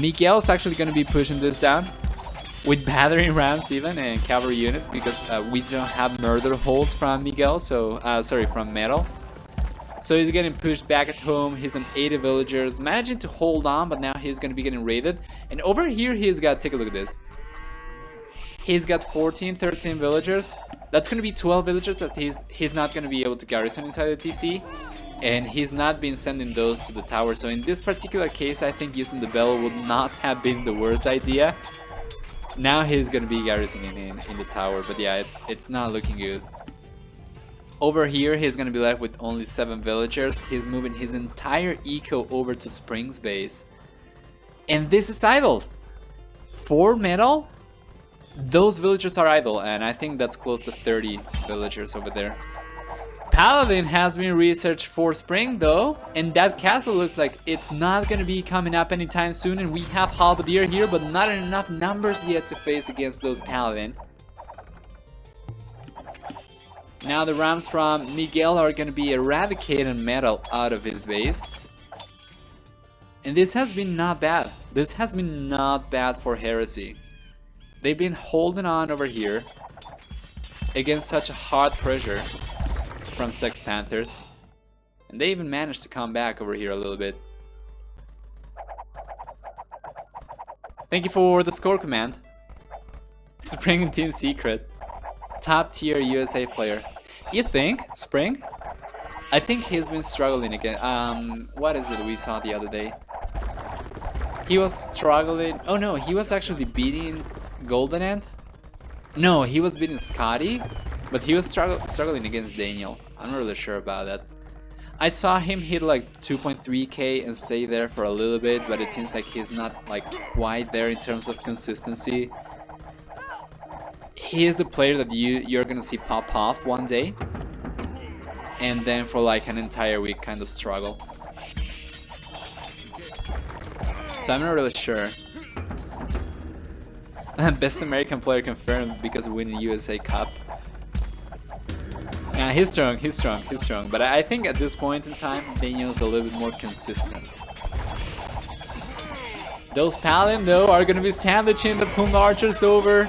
Miguel's actually going to be pushing this down with battering rams even and cavalry units, because we don't have murder holes from Miguel, so from Metal. So he's getting pushed back at home. He's on 80 villagers, managing to hold on, but now he's going to be getting raided. And over here he's got, take a look at this. He's got 13 villagers. That's going to be 12 villagers that he's not going to be able to garrison inside the TC. And he's not been sending those to the tower. So in this particular case, I think using the bell would not have been the worst idea. Now he's gonna be garrisoning in the tower, but yeah, it's not looking good. Over here, he's gonna be left with only 7 villagers. He's moving his entire eco over to Spring's base, and this is idle. For Metal, those villagers are idle, and I think that's close to 30 villagers over there. Paladin has been researched for Spring though, and that castle looks like it's not gonna be coming up anytime soon, and we have Halberdier here, but not enough numbers yet to face against those Paladin. Now the Rams from Miguel are gonna be eradicating Metal out of his base. And this has been not bad. This has been not bad for Heresy. They've been holding on over here against such a hard pressure from Sex Panthers, and they even managed to come back over here a little bit. Thank you for the score command. Spring and Team Secret, top tier USA player. You think Spring? I think he's been struggling again. What is it we saw the other day? He was struggling. Oh no, he was actually beating Golden End. No, he was beating Scotty, But he was struggling against Daniel. I'm not really sure about that. I saw him hit like 2.3k and stay there for a little bit, but it seems like he's not like quite there in terms of consistency. He is the player that you're gonna see pop off one day, and then for like an entire week kind of struggle. So I'm not really sure. Best American player confirmed because of winning USA Cup. Yeah, he's strong. But I think at this point in time, Daniel's a little bit more consistent. Those Paladin though are gonna be sandwiching the Plumed Archers over.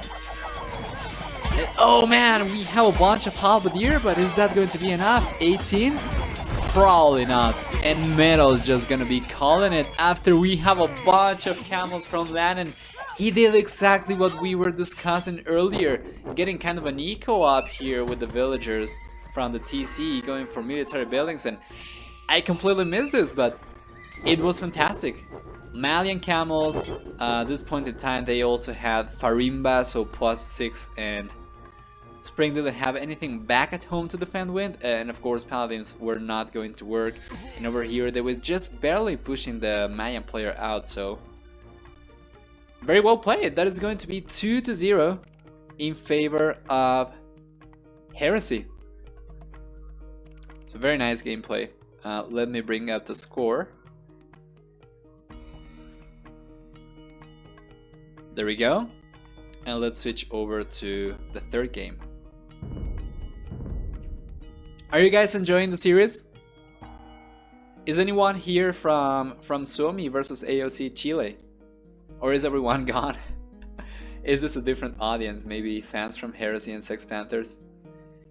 Oh man, we have a bunch of halberdier, but is that going to be enough? 18? Probably not. And Metal's just gonna be calling it after we have a bunch of camels from Landon. He did exactly what we were discussing earlier, getting kind of an eco up here with the villagers from the TC, going for military buildings, and I completely missed this, but it was fantastic. Malian camels, this point in time they also had Farimba, so +6, and Spring didn't have anything back at home to defend with, and of course Paladins were not going to work, and over here they were just barely pushing the Mayan player out, so very well played. That is going to be 2-0 in favor of Heresy. So very nice gameplay. Let me bring up the score. There we go. And let's switch over to the third game. Are you guys enjoying the series? Is anyone here from Suomi versus AOC Chile? Or is everyone gone? Is this a different audience? Maybe fans from Heresy and Sex Panthers?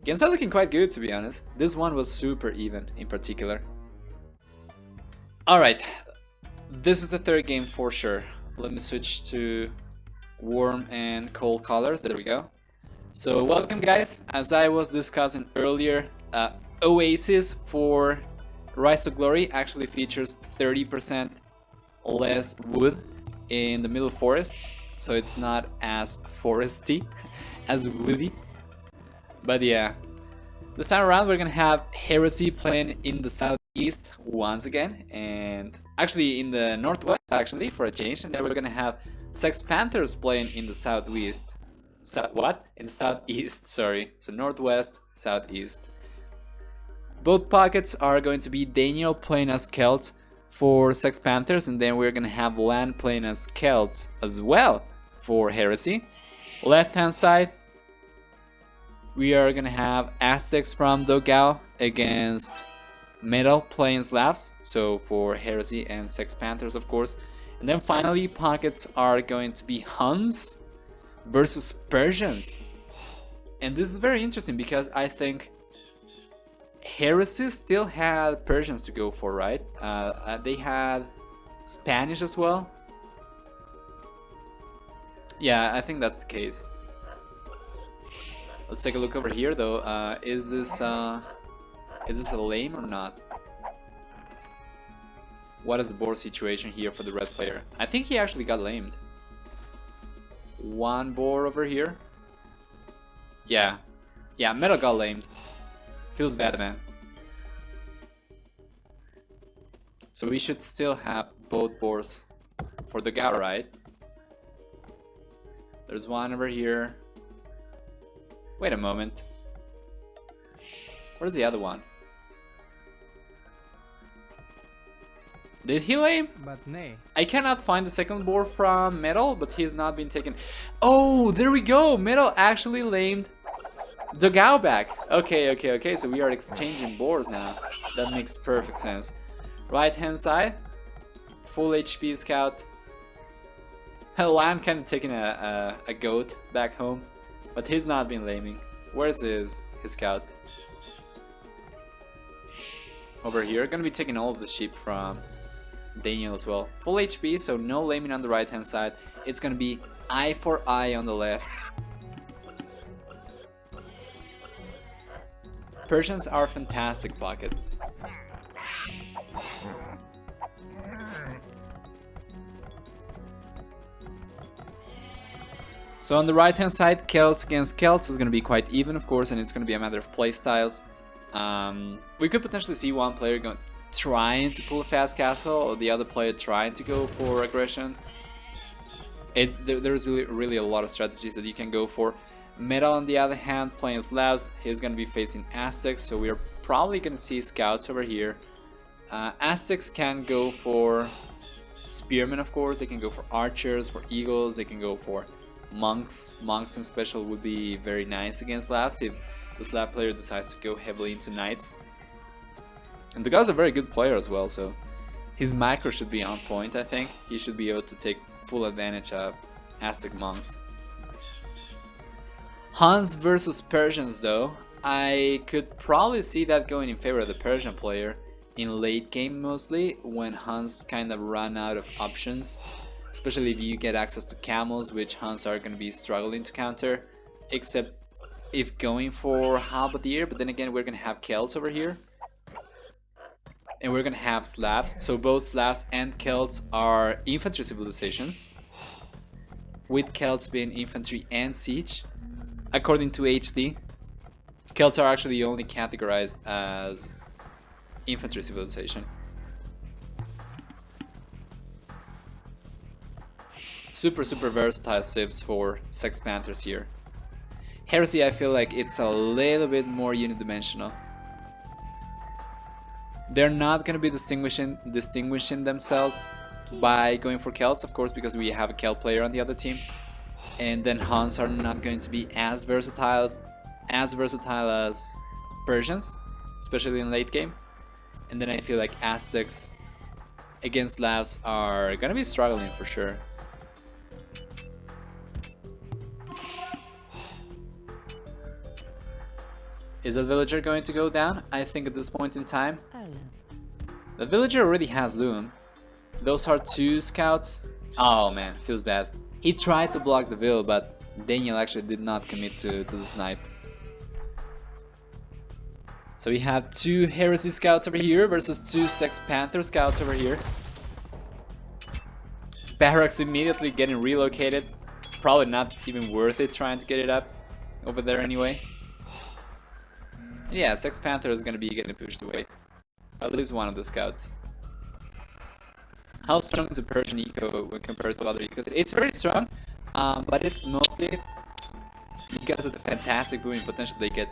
Games are looking quite good, to be honest. This one was super even in particular. Alright, this is the third game for sure. Let me switch to warm and cold colors. There we go. So welcome guys. As I was discussing earlier, Oasis for Rise to Glory actually features 30% less wood in the middle forest, so it's not as foresty as woody. But yeah, this time around we're gonna have Heresy playing in the southeast once again, and actually in the northwest actually for a change, and then we're gonna have Sex Panthers playing in the southwest. In the southeast, sorry. So northwest, southeast. Both pockets are going to be Daniel playing as Celt for Sex Panthers, and then we're gonna have Land playing as Celt as well for Heresy. Left hand side, we are gonna have Aztecs from Dogao against Metal playing Slavs, so for Heresy and Sex Panthers of course. And then finally pockets are going to be Huns versus Persians. And this is very interesting because I think Heresy still had Persians to go for, right? They had Spanish as well. Yeah, I think that's the case. Let's take a look over here though. Is this a lame or not? What is the board situation here for the red player? I think he actually got lamed. One board over here. Yeah, Metal got lamed. Feels bad, man. So we should still have both boards for the Gao, right? There's one over here. Wait a moment. Where's the other one? Did he lame? But nay. I cannot find the second board from Metal, but he has not been taken. Oh, there we go! Metal actually lamed Dogao back. Okay, so we are exchanging boards now. That makes perfect sense. Right hand side, full HP scout. Hell, I'm kind of taking a goat back home, but he's not been laming. Where's his scout? Over here. Gonna be taking all of the sheep from Daniel as well. Full HP, so no laming on the right hand side. It's gonna be eye for eye on the left. Persians are fantastic pockets. So on the right hand side, Celts against Celts is going to be quite even, of course, and it's going to be a matter of playstyles. We could potentially see one player trying to pull a fast castle, or the other player trying to go for aggression. There's really a lot of strategies that you can go for. Metal, on the other hand, playing Slavs, he's going to be facing Aztecs, so we're probably going to see scouts over here. Aztecs can go for spearmen, of course, they can go for archers, for eagles, they can go for monks. Monks in special would be very nice against Slavs if the Slav player decides to go heavily into knights. And the guy's a very good player as well, so his macro should be on point, I think. He should be able to take full advantage of Aztec monks. Huns versus Persians though, I could probably see that going in favor of the Persian player in late game mostly, when Huns kind of run out of options. Especially if you get access to camels, which Huns are going to be struggling to counter, except if going for Halberdier, but then again we're going to have Celts over here. And we're going to have Slavs, so both Slavs and Celts are infantry civilizations, with Celts being infantry and siege. According to HD, Celts are actually only categorized as infantry civilization. Super versatile civs for Sex Panthers here. Heresy, I feel like it's a little bit more unidimensional. They're not going to be distinguishing themselves by going for Celts, of course, because we have a Celt player on the other team. And then Huns are not going to be as versatile as Persians, especially in late game. And then I feel like Aztecs against Slavs are going to be struggling for sure. Is that villager going to go down? I think at this point in time. The villager already has Loom. Those are 2 scouts. Oh man, feels bad. He tried to block the Vil, but Daniel actually did not commit to the snipe. So we have 2 Heresy scouts over here versus 2 Sex Panther scouts over here. Barracks immediately getting relocated. Probably not even worth it trying to get it up over there anyway. Yeah, Sex Panther is going to be getting pushed away. At least one of the scouts. How strong is the Persian eco when compared to other ecos? It's very strong, but it's mostly because of the fantastic booming potential they get.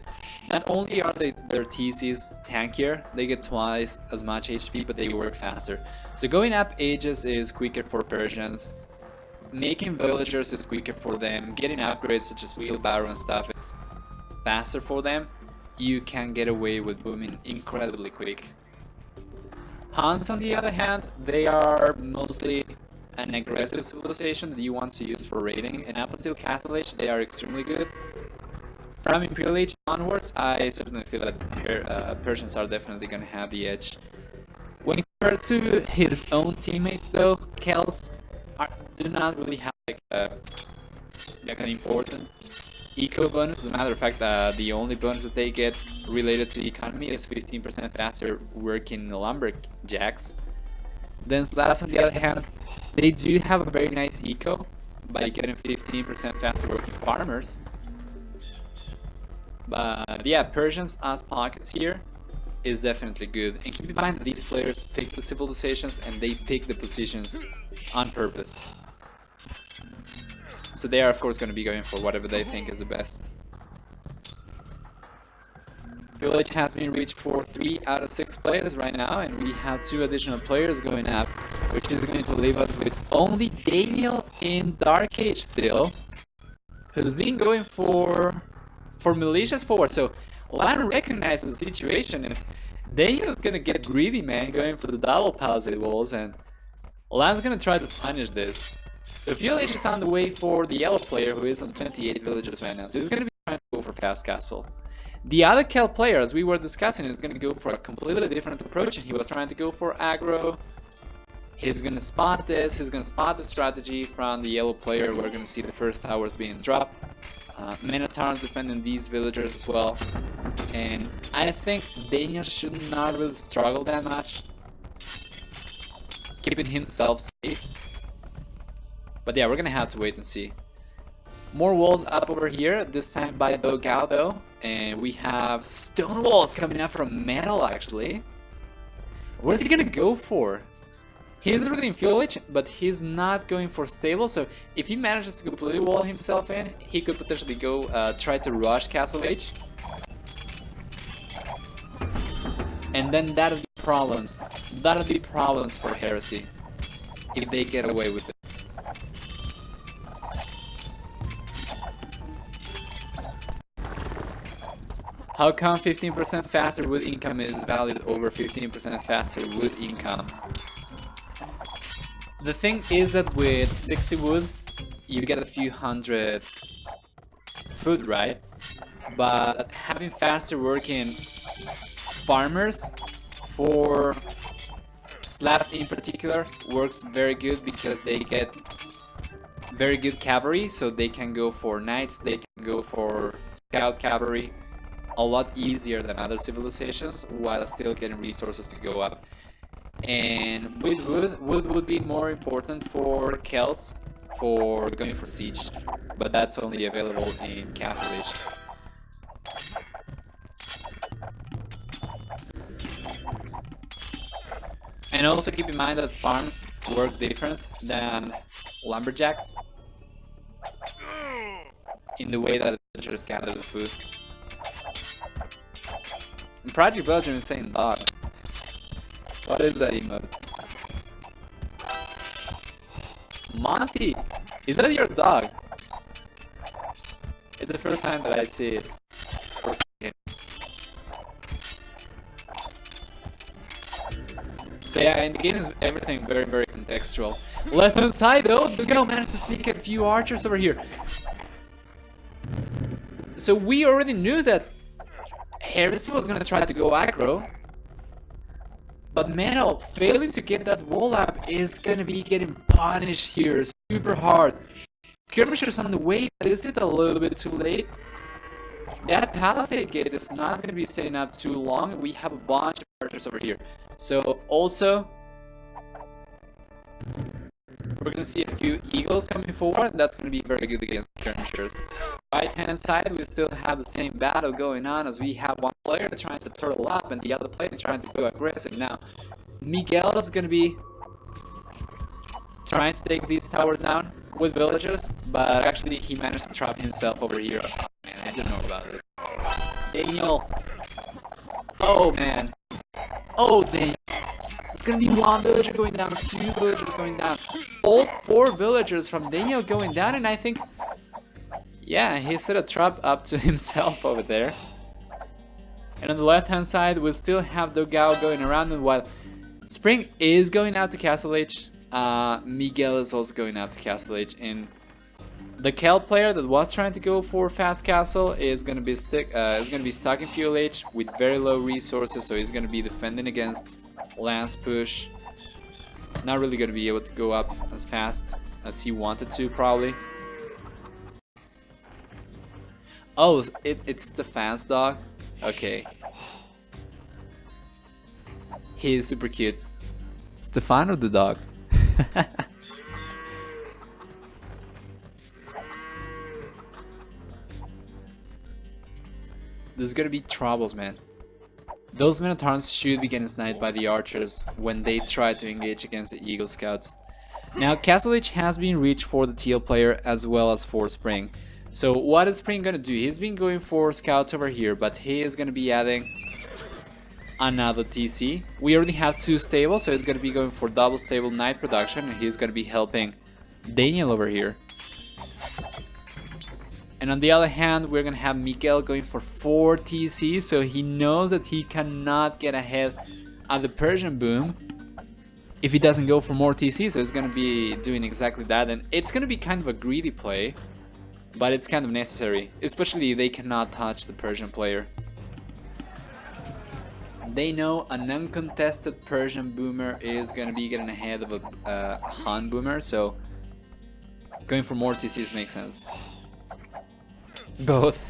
Not only are their TCs tankier, they get twice as much HP, but they work faster. So going up ages is quicker for Persians. Making villagers is quicker for them. Getting upgrades such as wheelbarrow and stuff, it's faster for them. You can get away with booming incredibly quick. Huns, on the other hand, they are mostly an aggressive civilization that you want to use for raiding, and up until Castle Age they are extremely good. From Imperial Age onwards, I certainly feel that Persians are definitely going to have the edge. When compared to his own teammates though, Celts do not really have like an important eco bonus. As a matter of fact, the only bonus that they get related to the economy is 15% faster working lumberjacks. Then Slavs, on the other hand, they do have a very nice eco by getting 15% faster working farmers. But yeah, Persians as pockets here is definitely good. And keep in mind that these players pick the civilizations and they pick the positions on purpose. So they are of course going to be going for whatever they think is the best. Village has been reached for 3 out of 6 players right now, and we have 2 additional players going up, which is going to leave us with only Daniel in Dark Age still, who's been going for militias forward. So Lan recognizes the situation, and Daniel's gonna get greedy, man, going for the double palisade walls, and Lan's gonna try to punish this. So VLH is on the way for the yellow player, who is on 28 villages right now, so he's gonna be trying to go for fast castle. The other Celt player, as we were discussing, is gonna go for a completely different approach, and he was trying to go for aggro. He's gonna spot this, he's gonna spot the strategy from the yellow player. We're gonna see the first towers being dropped. Minotaurs defending these villagers as well. And I think Daniel should not really struggle that much, keeping himself safe. But yeah, we're gonna have to wait and see. More walls up over here, this time by Dogao though. And we have stone walls coming up from metal actually. What is he gonna go for? He's really in fuel age, but he's not going for stable, so if he manages to completely wall himself in, he could potentially go try to rush Castle Age. And then that'll be problems. That'll be problems for Heresy if they get away with this. How come 15% faster wood income is valued over 15% faster wood income? The thing is that with 60 wood, you get a few hundred food, right? But having faster working farmers for slabs in particular works very good because they get very good cavalry, so they can go for knights, they can go for scout cavalry a lot easier than other civilizations while still getting resources to go up. And with wood would be more important for Celts for going for siege, but that's only available in Castle Age. And also keep in mind that farms work different than lumberjacks in the way that villagers gather the food. In Project Belgium is saying dog. What is that emote? Monty! Is that your dog? It's the first time that I see it. So yeah, in the game is everything very, very contextual. Left hand side though, the girl managed to sneak a few archers over here. So we already knew that Heresy was gonna try to go aggro. But Metal failing to get that wall up is gonna be getting punished here super hard. Skirmishers on the way, but is it a little bit too late? That palisade gate is not gonna be setting up too long. We have a bunch of archers over here. So also, we're gonna see a few eagles coming forward. That's gonna be very good against skirmishers. Right hand side, we still have the same battle going on as we have one player trying to turtle up and the other player trying to go aggressive. Now, Miguel is gonna be trying to take these towers down with villagers, but actually he managed to trap himself over here. Oh, man, I didn't know about it. Daniel. Oh man. Oh Daniel. It's gonna be one villager going down, two villagers going down. All four villagers from Daniel going down, and I think, yeah, he set a trap up to himself over there. And on the left hand side, we still have Dogao going around, and while Spring is going out to Castle Age, Miguel is also going out to Castle Age, and the Celt player that was trying to go for fast castle is gonna be stuck in fuel age with very low resources, so he's gonna be defending against lance push. Not really gonna be able to go up as fast as he wanted to, probably. Oh, it's the fast dog. Okay. He is super cute. Stefano the dog. There's gonna be troubles, man. Those Minotaurs should be getting sniped by the archers when they try to engage against the Eagle Scouts. Now, Castle Age has been reached for the Teal player as well as for Spring. So what is Spring gonna do? He's been going for scouts over here, but he is gonna be adding another TC. We already have two stables, so he's gonna be going for double stable night production, and he's gonna be helping Daniel over here. And on the other hand, we're gonna have Miguel going for 4 TC, so he knows that he cannot get ahead of the Persian boom if he doesn't go for more TC, so he's gonna be doing exactly that, and it's gonna be kind of a greedy play, but it's kind of necessary, especially if they cannot touch the Persian player. They know an uncontested Persian boomer is gonna be getting ahead of a Han boomer, so going for more TCs makes sense. Both.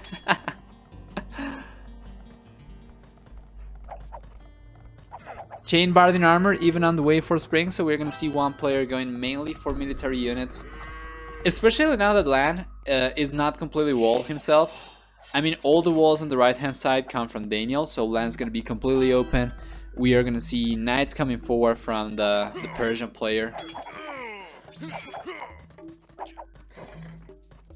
Chain Barding armor even on the way for Spring, so we're gonna see one player going mainly for military units. Especially now that Lan is not completely wall himself. I mean, all the walls on the right hand side come from Daniel, so land's gonna be completely open. We are gonna see knights coming forward from the Persian player.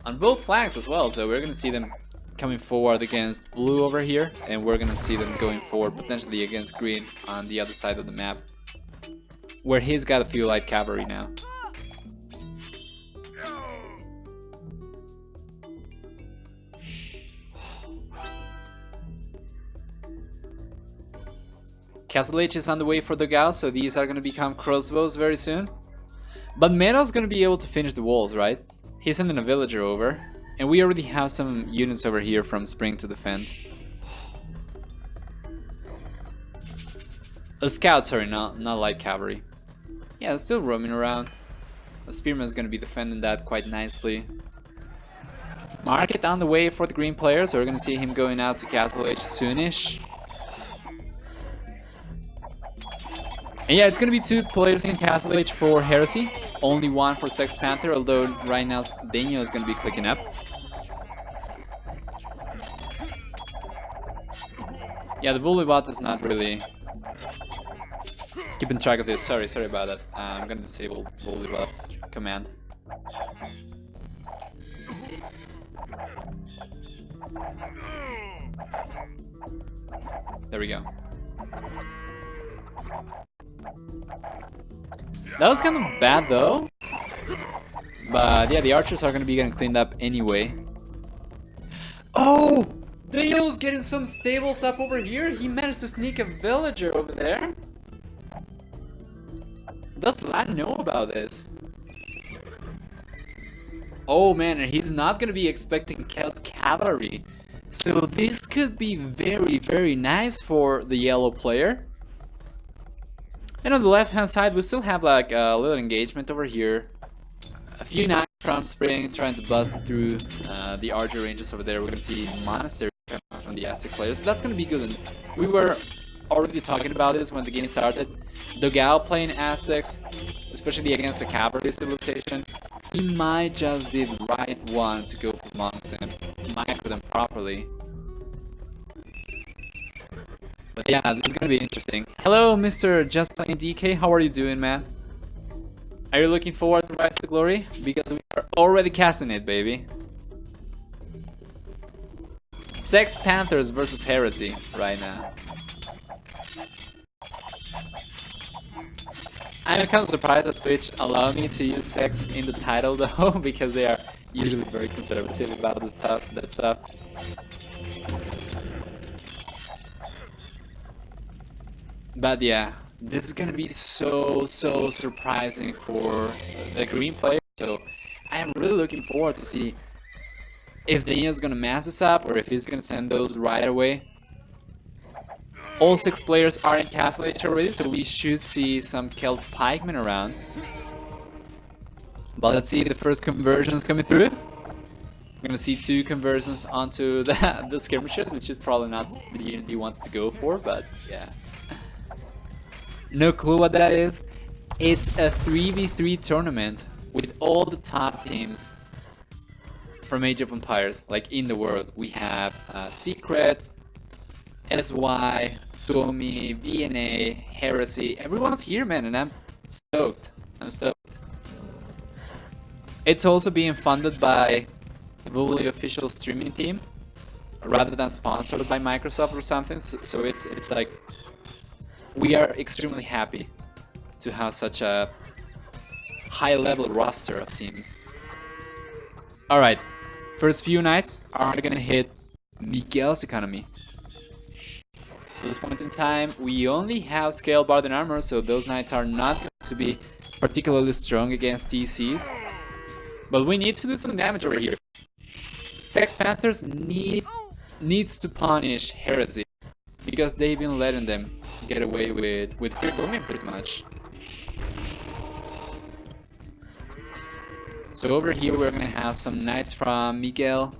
On both flanks as well, so we're gonna see them coming forward against blue over here, and we're gonna see them going forward potentially against green on the other side of the map, where he's got a few light cavalry now. Castle H is on the way for the Gauss, so these are gonna become crossbows very soon. But Meta's gonna be able to finish the walls, right? He's sending a villager over, and we already have some units over here from Spring to defend. A scout, sorry, not light cavalry. Yeah, it's still roaming around. A spearman's gonna be defending that quite nicely. Market on the way for the green player, so we're gonna see him going out to Castle H soonish. And yeah, it's gonna be 2 players in Castle H for Heresy, only 1 for Sex Panther, although right now Daniel is gonna be clicking up. Yeah, the bully bot is not really keeping track of this. Sorry about that. I'm gonna disable bully bot's command. There we go. That was kind of bad though, but yeah, the archers are gonna be getting cleaned up anyway. Oh! Daniel's getting some stables up over here. He managed to sneak a villager over there. Does Lad know about this? Oh man, and he's not gonna be expecting Celt cavalry. So this could be very nice for the yellow player. And on the left hand side we still have like a little engagement over here. A few knights from Spring trying to bust through the archer ranges over there. We're gonna see Monastery coming from the Aztec players, so that's gonna be good. And we were already talking about this when the game started. Dogao playing Aztecs, especially against the cavalry civilization, he might just be the right one to go for monks and micro them properly. But yeah, this is gonna be interesting. Hello, Mr. Just Playing DK. How are you doing, man? Are you looking forward to Rise to Glory? Because we are already casting it, baby. Sex Panthers versus Heresy right now. I'm kind of surprised that Twitch allowed me to use sex in the title though, because they are usually very conservative about that stuff. But yeah, this is gonna be so surprising for the green player. So I am really looking forward to see if Daniel's gonna mass this up or if he's gonna send those right away. All 6 players are in Castle H already, so we should see some Celt pikemen around. But let's see the first conversions coming through. We're gonna see 2 conversions onto the skirmishers, which is probably not the unit he wants to go for, but yeah. No clue what that is. It's a 3v3 tournament with all the top teams from Age of Empires, like in the world. We have Secret, SY, Suomi, VNA, Heresy. Everyone's here, man, and I'm stoked. It's also being funded by the Bully official streaming team, rather than sponsored by Microsoft or something. So it's like we are extremely happy to have such a high-level roster of teams. All right, first few knights are gonna hit Miguel's economy. At this point in time, we only have scale bard and armor, so those knights are not going to be particularly strong against TCs. But we need to do some damage over here. Sex Panthers needs to punish Heresy, because they've been letting them get away with free booming pretty much. So over here we're gonna have some knights from Miguel,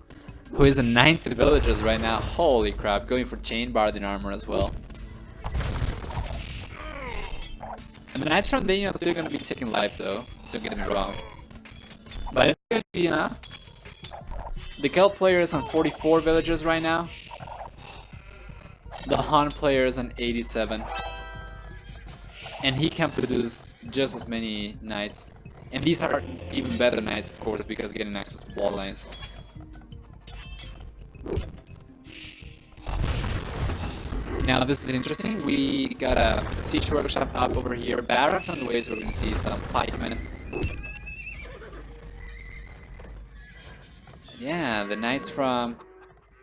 who is a 90 villagers right now. Holy crap, going for chain bard in armor as well. And the knights from Daniel are still gonna be taking lives though, don't get me wrong. But it's gonna be enough. The Kelp player is on 44 villagers right now. The Han player is on 87. And he can produce just as many knights. And these are even better knights, of course, because getting access to bloodlines. Now this is interesting. We got a siege workshop up over here. Barracks on the way, so we're gonna see some pikemen. Yeah, the knights from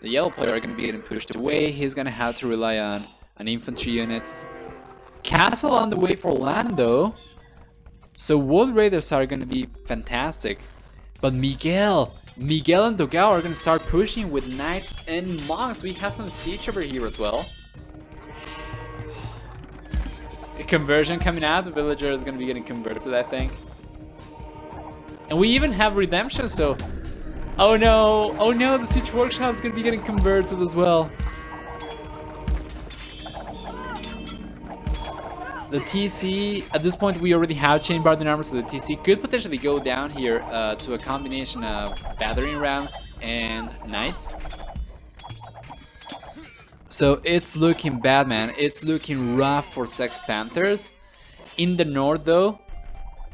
the yellow player are gonna be getting pushed away. He's gonna have to rely on infantry units. Castle on the way for land though. So wood raiders are gonna be fantastic. But Miguel and Dogao are gonna start pushing with knights and monks. We have some siege over here as well. A conversion coming out. The villager is gonna be getting converted, I think. And we even have redemption, so... Oh no, the siege workshop is gonna be getting converted as well. The TC, at this point we already have chain barding armor, so the TC could potentially go down here to a combination of battering rams and knights. So it's looking bad, man. It's looking rough for Sex Panthers. In the north though,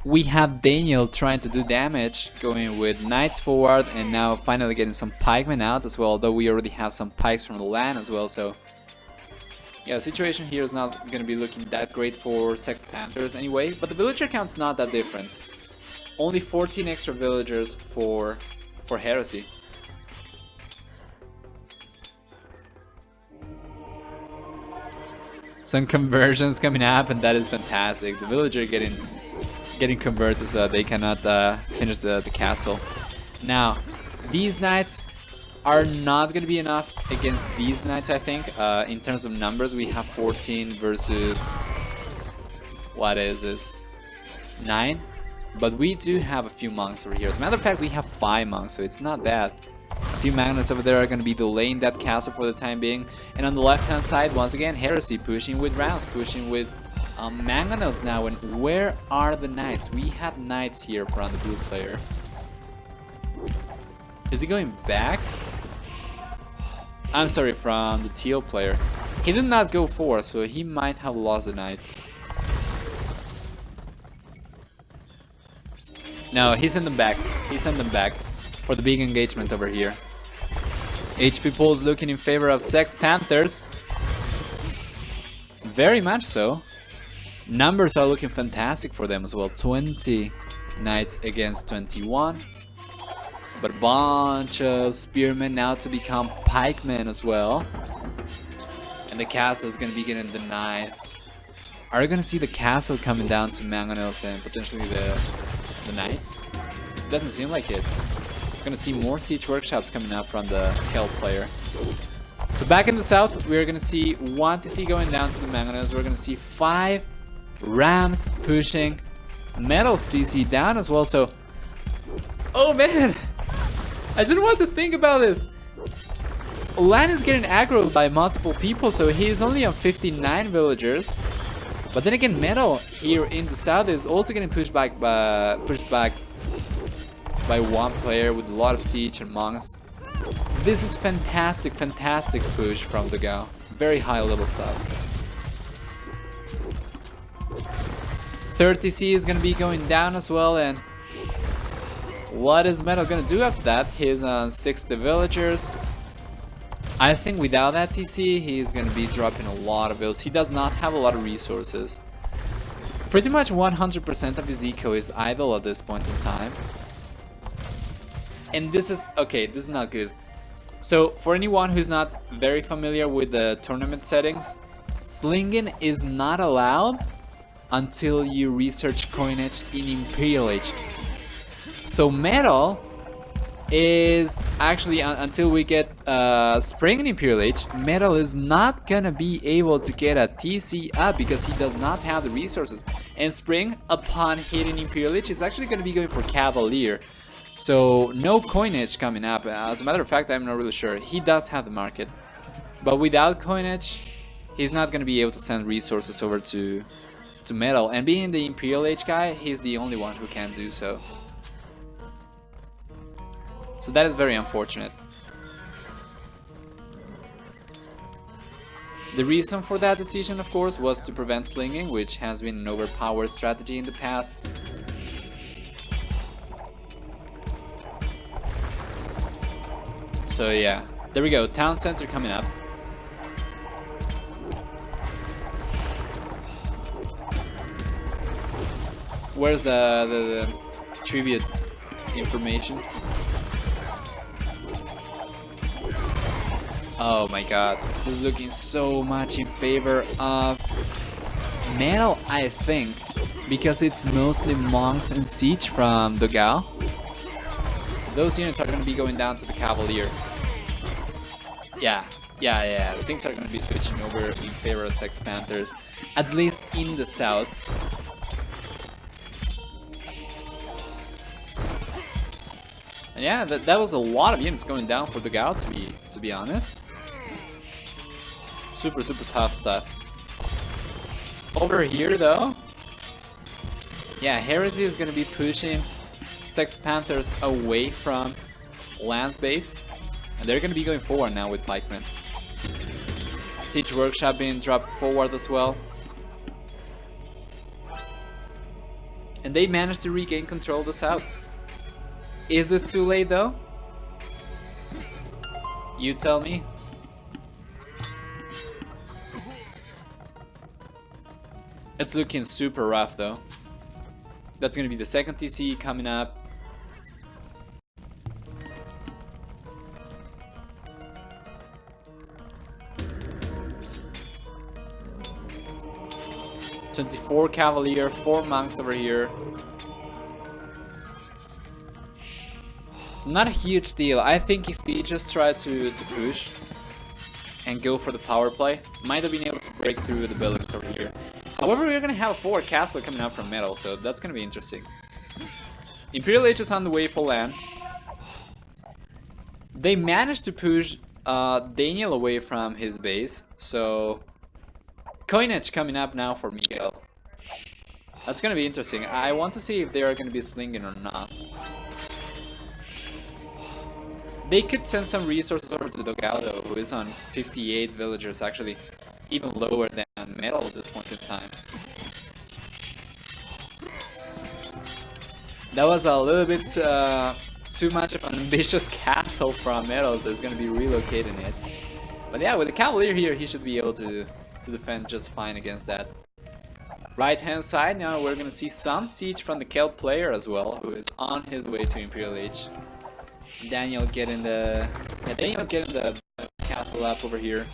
we have Daniel trying to do damage, going with knights forward and now finally getting some pikemen out as well, though we already have some pikes from the land as well, so... Yeah, the situation here is not going to be looking that great for Sex Panthers anyway, but the villager count's not that different. Only 14 extra villagers for Heresy. Some conversions coming up, and that is fantastic. The villager getting converted so they cannot finish the castle. Now, these knights are not going to be enough against these knights, I think. In terms of numbers, we have 14 versus... What is this? 9? But we do have a few monks over here. As a matter of fact, we have 5 monks, so it's not bad. A few magnets over there are going to be delaying that castle for the time being. And on the left-hand side, once again, Heresy pushing with rounds, pushing with mangonels now. And where are the knights? We have knights here from the blue player. Is he going back? I'm sorry, from the teal player. He did not go forward, so he might have lost the knights. No, he sent them back. He sent them back for the big engagement over here. HP polls looking in favor of Sex Panthers. Very much so. Numbers are looking fantastic for them as well. 20 knights against 21. But a bunch of spearmen now to become pikemen as well. And the castle is going to be getting denied. Are we going to see the castle coming down to mangonels and potentially the knights? It doesn't seem like it. We're going to see more siege workshops coming up from the Kelp player. So back in the south, we're going to see 1 TC going down to the mangonels. We're going to see 5 rams pushing metals TC down as well. So, oh man! I didn't want to think about this. Lan is getting aggroed by multiple people, so he is only on 59 villagers. But then again, Metal here in the south is also getting pushed back by 1 player with a lot of siege and monks. This is fantastic, fantastic push from the Gao. Very high level stuff. 30C is gonna be going down as well, and what is Metal gonna do after that? He's on 60 villagers. I think without that TC, he's gonna be dropping a lot of bills. He does not have a lot of resources. Pretty much 100% of his eco is idle at this point in time. And this is, okay, this is not good. So, for anyone who's not very familiar with the tournament settings, slinging is not allowed until you research coinage in Imperial Age. So Metal is actually, until we get Spring in Imperial Age, Metal is not gonna be able to get a TC up because he does not have the resources. And Spring, upon hitting Imperial Age, is actually gonna be going for Cavalier. So no coinage coming up. As a matter of fact, I'm not really sure. He does have the market, but without coinage, he's not gonna be able to send resources over to Metal. And being the Imperial Age guy, he's the only one who can do so. So that is very unfortunate. The reason for that decision, of course, was to prevent slinging, which has been an overpowered strategy in the past. So yeah, there we go, town center coming up. Where's the tribute information? Oh my god, this is looking so much in favor of metal, I think, because it's mostly monks and siege from the Gao. So those units are going to be going down to the Cavalier. Yeah, things are going to be switching over in favor of Sex Panthers, at least in the south. And yeah, that was a lot of units going down for the Gao, to be honest. Super tough stuff. Over here though, yeah, Heresy is gonna be pushing Sex Panthers away from Lance base, and they're gonna be going forward now with pikemen. Siege Workshop being dropped forward as well. And they managed to regain control of the south. Is it too late though? You tell me. It's looking super rough though. That's gonna be the second TC coming up. "24 Cavalier, 4 monks over here." It's not a huge deal. I think if we just try to push and go for the power play, might have been able to break through the buildings over here. However, we're gonna have a forward castle coming up from metal, so that's gonna be interesting. Imperial Age is on the way for land. They managed to push Daniel away from his base, so coinage coming up now for Miguel. That's gonna be interesting. I want to see if they are gonna be slinging or not. They could send some resources over to Dogado, who is on 58 villagers, actually even lower than metal at this point in time. That was a little bit too much of an ambitious castle from metal, so it's going to be relocating it. But yeah, with the Cavalier here, he should be able to defend just fine against that. Right hand side, now we're going to see some siege from the Celt player as well, who is on his way to Imperial Age. Daniel getting the castle up over here.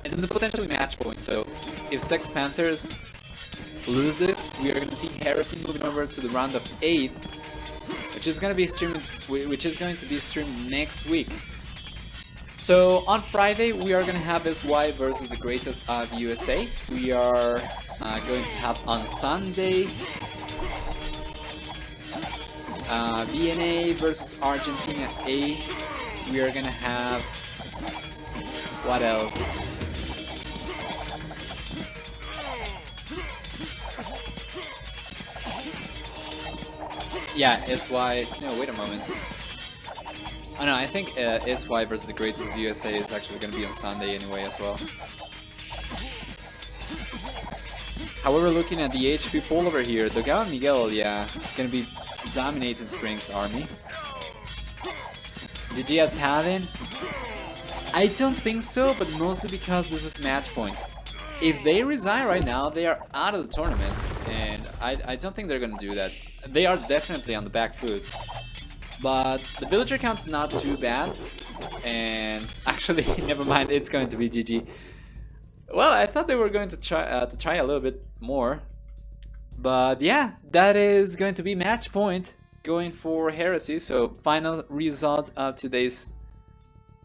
It is a potentially match point, so if Sex Panthers loses, we are going to see Heresy moving over to the round of 8, which is going to be streamed next week. So on Friday we are going to have SY versus the greatest of USA. We are going to have on Sunday VNA versus Argentina A. We are going to have, what else? Yeah, SY. No, wait a moment. Oh no, I think SY versus the greatest of USA is actually going to be on Sunday anyway as well. However, looking at the HP pool over here, Dogao and Miguel, yeah, going to be dominating Spring's army. GG at Paladin? I don't think so, but mostly because this is match point. If they resign right now, they are out of the tournament, and I don't think they're going to do that. They are definitely on the back foot. But the villager count's not too bad, and actually, never mind, it's going to be GG. Well, I thought they were going to try a little bit more, but yeah, that is going to be match point going for Heresy. So final result of today's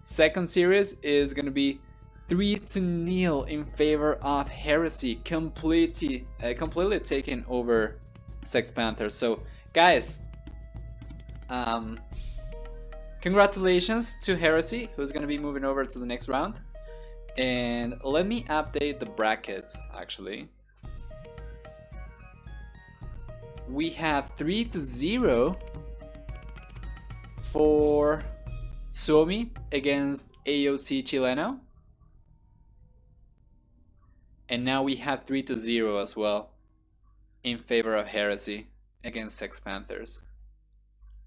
second series is going to be 3-0 in favor of Heresy, completely taking over Sex Panthers. So guys, congratulations to Heresy, who's going to be moving over to the next round. And let me update the brackets. Actually, we have 3-0 for Suomi against AOC Chileno. And now we have 3-0 as well in favor of Heresy against Sex Panthers.